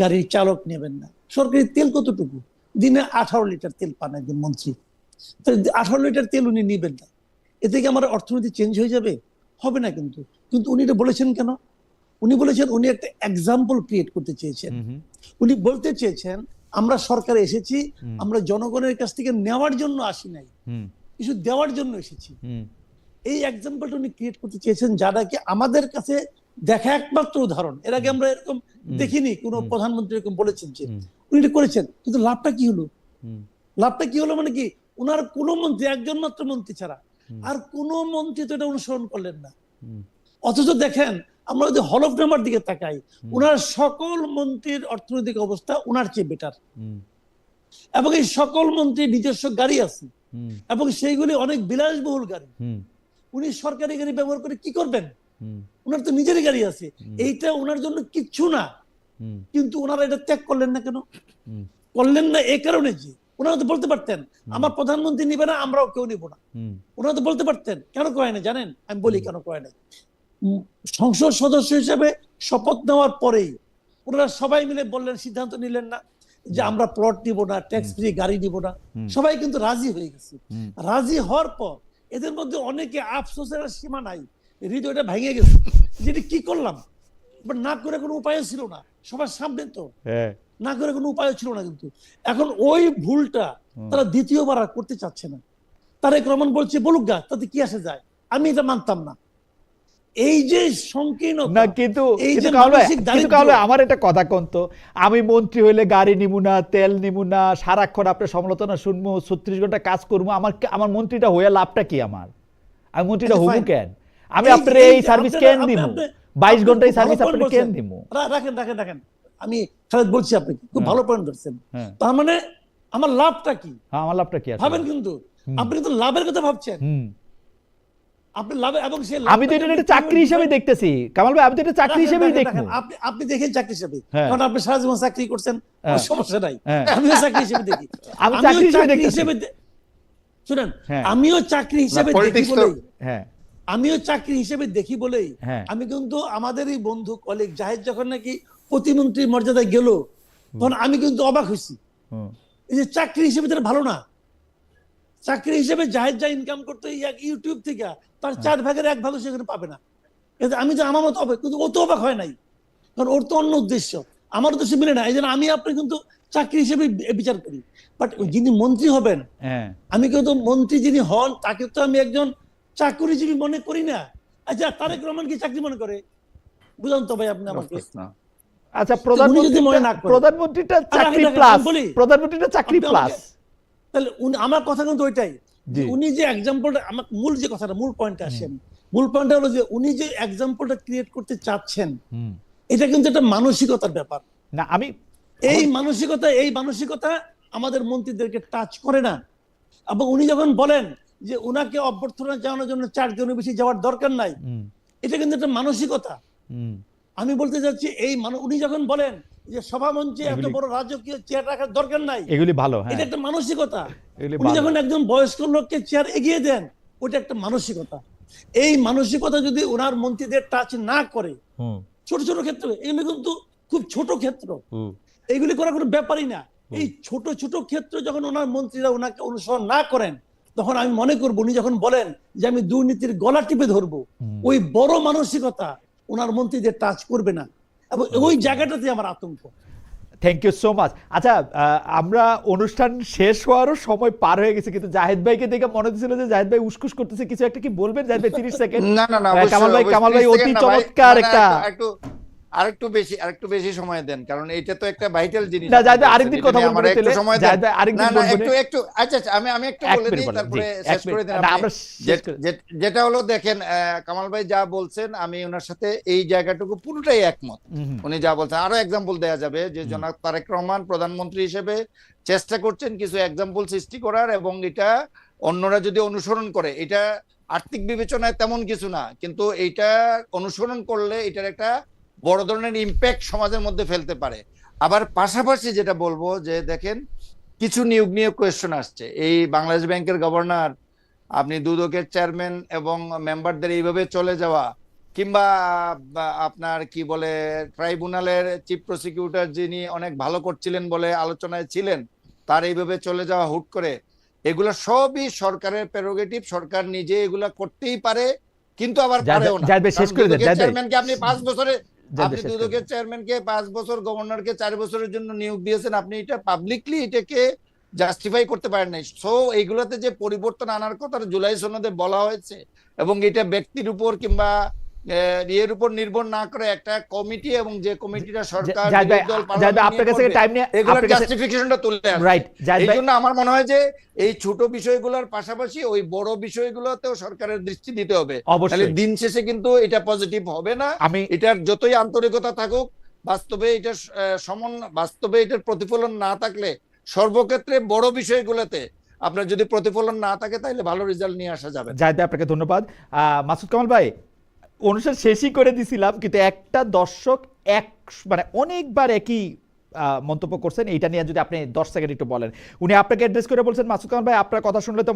গাড়ির চালক নেবেন না। সরকারি তেল কতটুকু? দিনে 18 লিটার তেল পান একজন মন্ত্রী। 18 লিটার তেল উনি নিবেন না, এতে কি আমার অর্থনীতি চেঞ্জ হয়ে যাবে? হবে না। কিন্তু উনি এটা বলেছেন কেন? উনি বলেছেন, উনি একটা এক্সাম্পল ক্রিয়েট করতে চেয়েছেন। উনি বলতে চেয়েছেন, আমরা সরকারে এসেছি, আমরা জনগণের কাছ থেকে নেওয়ার জন্য আসি নাই, কিছু দেওয়ার জন্য এসেছি। এই এক্সাম্পলটা উনি ক্রিয়েট করতে চেয়েছেন, যারা কি আমাদের কাছে দেখা একমাত্র উদাহরণ। এর আগে আমরা এরকম দেখিনি কোন প্রধানমন্ত্রী এরকম বলেছেন যে উনি এটা করেছেন। কিন্তু লাভটা কি হলো? মানে কি, ওনার কোন মন্ত্রী, একজন মাত্র মন্ত্রী ছাড়া আর কোন মন্ত্রী তো এটা অনুসরণ করলেন না। অথচ দেখেন, আমরা যদি হলফনামার দিকে তাকাই, ওনার সকল মন্ত্রীর অর্থনৈতিক অবস্থা ওনার চেয়ে বেটার, এবং এই সকল মন্ত্রীর নিজস্ব গাড়ি আছে, এবং সেইগুলি অনেক বিলাসবহুল গাড়ি। উনি সরকারি গাড়ি ব্যবহার করে কি করবেন? ওনার তো নিজেরই গাড়ি আছে, এইটা ওনার জন্য কিচ্ছু না। কিন্তু ওনারা এটা ত্যাগ করলেন না কেন? করলেন না এই কারণে যে ওনারা তো বলতে পারতেন আমার প্রধানমন্ত্রী নিবে না, আমরাও কেউ নিব না। ওনারা তো বলতে পারতেন। কেন কয় না জানেন? আমি বলি কেন কয় না। সংসদ সদস্য হিসেবে শপথ নেওয়ার পরেই ওনারা সবাই মিলে বললেন, সিদ্ধান্ত নিলেন না যে আমরা প্লট নিব না, ট্যাক্স ফ্রি গাড়ি নিব না। সবাই কিন্তু রাজি হয়ে গেছে। রাজি হওয়ার পর এদের মধ্যে অনেকে আফসোসের সীমা নাই, হৃদয়টা ভেঙে গেছে, যেটা কি করলাম, না করে কোনো উপায় ছিল না, সবার সামনে তো না করে কোনো উপায় ছিল না। কিন্তু এখন ওই ভুলটা তারা দ্বিতীয়বার আর করতে চাচ্ছে না। তারেক রহমান বলছে বলুক গা, তাতে কি আসে যায়, আমি এটা মানতাম না। এই যে সংকীর্ণতা না, কিন্তু এই যে কামাল ভাই, মানসিক দারিদ্র্য, কামাল ভাই, আমার একটা কথা কোন তো, আমি মন্ত্রী হইলে গাড়ি নিমু না, তেল নিমু না, সারাক্ষণ আপনার সমালোচনা শুনবো, 36 ঘন্টা কাজ করবো, আমার মন্ত্রীটা হয়ে লাভটা কি? আমি মন্ত্রীটা হবো কেন? আমি আপনার এই সার্ভিস কেন দিমু? 22 ঘন্টায় সার্ভিস আপনি কেন দিমু? রাখেন রাখেন রাখেন, আমি খালেদ বলছি, আপনি খুব ভালো পয়েন্ট ধরছেন। তার মানে আমার লাভটা কি? হ্যাঁ, আমার লাভটা কি আছে ভাবেন, কিন্তু আপনি কিন্তু লাভের কথা ভাবছেন। আপনি লাভে, এবং সেই আমি তো এটা চাকরি হিসেবে দেখতেছি কামাল ভাই, আমি তো এটা চাকরি হিসেবেই দেখবো। আপনি দেখেন চাকরি হিসেবে, কারণ আপনি সারা জীবন চাকরি করছেন, সমস্যা নাই। আমিও চাকরি হিসেবে দেখি, আমি চাকরি হিসেবে শুনেন, আমিও চাকরি হিসেবে দেখি বলেই, হ্যাঁ, আমিও চাকরি হিসেবে দেখি বলেই আমি কিন্তু আমাদেরই বন্ধু কলিগ জাহিদ যখন নাকি প্রতিমন্ত্রীর মর্যাদায় গেল, তখন আমি কিন্তু অবাক হয়েছি। এই যে চাকরি হিসেবে তার ভালো না, চাকরি হিসেবে জাহিদ যা ইনকাম করতে ইউটিউব থেকে, তার 4 ভাগের 1 ভাগও সেখানে পাবে না। কিন্তু আমি তো আমার মতো অবাক, কিন্তু ও তো অবাক হয় নাই, কারণ ওর তো অন্য উদ্দেশ্য, আমার উদ্দেশ্য মিলে না। এই জন্য আমি আপনি কিন্তু চাকরি হিসেবে বিচার করি। বাট যিনি মন্ত্রী হবেন, আমি কিন্তু মন্ত্রী যিনি হন তাকে তো আমি একজন চাকরিজীবী মনে করি না। আচ্ছা, তারেক রহমান কি চাকরি মনে করে? বুঝান তো ভাই আপনি আমাকে। আচ্ছা, প্রধানমন্ত্রীটা চাকরি প্লাস, প্রধানমন্ত্রীটা চাকরি প্লাস, তাহলে আমার কথা কিন্তু ওইটাই, উনি যে এক্সাম্পলটা, আমার মূল যে কথাটা, মূল পয়েন্টে আসেন, মূল পয়েন্টটা হলো যে উনি যে এক্সাম্পলটা ক্রিয়েট করতে চাচ্ছেন, এটা কিন্তু একটা মানসিকতার ব্যাপার না। এই মানসিকতা আমাদের মন্ত্রীদেরকে টাচ করে না। এবং উনি যখন বলেন যে উনাকে অভ্যর্থনা জানানোর জন্য 4 জনের বেশি যাওয়ার দরকার নাই, এটা কিন্তু একটা মানসিকতা। আমি বলতে চাচ্ছি, উনি যখন বলেন যে সভামঞ্চে এত বড় রাজকীয় চেয়ার রাখার দরকার নাই, এগুলি ভালো, এটা একটা মানসিকতা। উনি যখন একজন বয়স্ক লোককে চেয়ার এগিয়ে দেন, ওটা একটা মানসিকতা। এই মানসিকতা যদি ওনার মন্ত্রীদের টাচ না করে, ছোট ছোট ক্ষেত্র, এগুলি কিন্তু খুব ছোট ক্ষেত্র, এইগুলি করার কোনো ব্যাপারই না। এই ছোট ছোট ক্ষেত্র যখন ওনার মন্ত্রীরা ওনাকে অনুসরণ না করেন, তখন আমি মনে করবো উনি যখন বলেন যে আমি দুর্নীতির গলা টিপে ধরবো, ওই বড় মানসিকতা ওনার মন্ত্রীদের টাচ করবে না, এবং ওই জায়গাটাতে আমার আতঙ্ক। Thank you so much. আচ্ছা, আমরা অনুষ্ঠান শেষ হওয়ারও সময় পার হয়ে গেছে, কিন্তু জাহিদ ভাইকে দেখে মনে হচ্ছিল যে জাহিদ ভাই উসকুস করতেছে, কিছু একটা কি বলবেন জাহিদ ভাই? 30 সেকেন্ড। না না না, কামাল ভাই অতি চমৎকার একটা, আরেকটু বেশি সময় দেন, কারণ এটা তো একটা ভাইটাল জিনিস। না জাহিদ ভাই, আরেকদিন কথা বলবো, একটু সময় দেন। জাহিদ ভাই আরেকদিন বলবো। একটু আচ্ছা, আমি একটু বলে দিই, তারপরে শেষ করে দেন। যেটা হলো, দেখেন কামাল ভাই যা বলছেন, আমি ওনার সাথে এই জায়গাটুকু পুরোটাই একমত। উনি যা বলছেন, আরো এক্সাম্পল দেয়া যাবে যে জনাব তারেক রহমান প্রধানমন্ত্রী হিসেবে চেষ্টা করছেন কিছু এক্সাম্পল সৃষ্টি করার, এবং এটা অন্যরা যদি অনুসরণ করে, এটা আর্থিক বিবেচনায় তেমন কিছু না, কিন্তু এইটা অনুসরণ করলে এটার একটা বড় ধরনের ইম্প্যাক্ট সমাজের মধ্যে ফেলতে পারে। আবার পাশাপাশি যেটা বলবো যে দেখেন, কিছু নিয়োগ নিয়ে কোয়েশ্চেন আসছে। এই বাংলাদেশ ব্যাংকের গভর্নর, আপনি দুদকের চেয়ারম্যান এবং মেম্বারদের এইভাবে চলে যাওয়া, কিংবা আপনার কি বলে ট্রাইব্যুনালের চিফ প্রসিকিউটর যিনি অনেক ভালো করছিলেন বলে আলোচনায় ছিলেন, তার এইভাবে চলে যাওয়া হুট করে, এগুলো সবই সরকারের প্রেরোগেটিভ। সরকার নিজে এগুলা করতেই পারে, কিন্তু আবার পারেও না। চেয়ারম্যানকে আপনি 5 বছরে, আপনি দুদকের চেয়ারম্যানকে 5 বছর, গভর্নরকে 4 বছরের জন্য নিয়োগ দিয়েছেন, আপনি এটা পাবলিকলি এটাকে জাস্টিফাই করতে পারেন নাই। সো এইগুলাতে যে পরিবর্তন আনার কথা জুলাই সনদে বলা হয়েছে, এবং এটা ব্যক্তির উপর কিংবা এর উপর নির্ভর না করে একটা কমিটি, এবং যে কমিটিটা সরকার জাস্টিফিকেশনটা তুলে আসে। এই জন্য আমার মনে হয় যে এই ছোট বিষয়গুলোর পাশাপাশি ওই বড় বিষয়গুলোতেও সরকারের দৃষ্টি দিতে হবে, তাহলে দিন শেষে কিন্তু এটা পজিটিভ হবে না। এটার যতই আন্তরিকতা থাকুক, বাস্তবে এটার প্রতিফলন না থাকলে, সর্বক্ষেত্রে বড় বিষয়গুলোতে আপনার যদি প্রতিফলন না থাকে, তাহলে ভালো রেজাল্ট নিয়ে আসা যাবে। জাহিদ আপনাকে ধন্যবাদ। মাসুদ কামাল ভাই, অনুষ্ঠান শেষই করে দিছিলাম, কিন্তু একটা দর্শক মানে অনেকবার একই মন্তব্য করছেন, এইটা নিয়ে যদি আপনি 10 সেকেন্ড একটু বলেন। উনি আপনাকে অ্যাড্রেস করে বলছেন, মাসুদ কামাল ভাই আপনার কথা শুনলে তো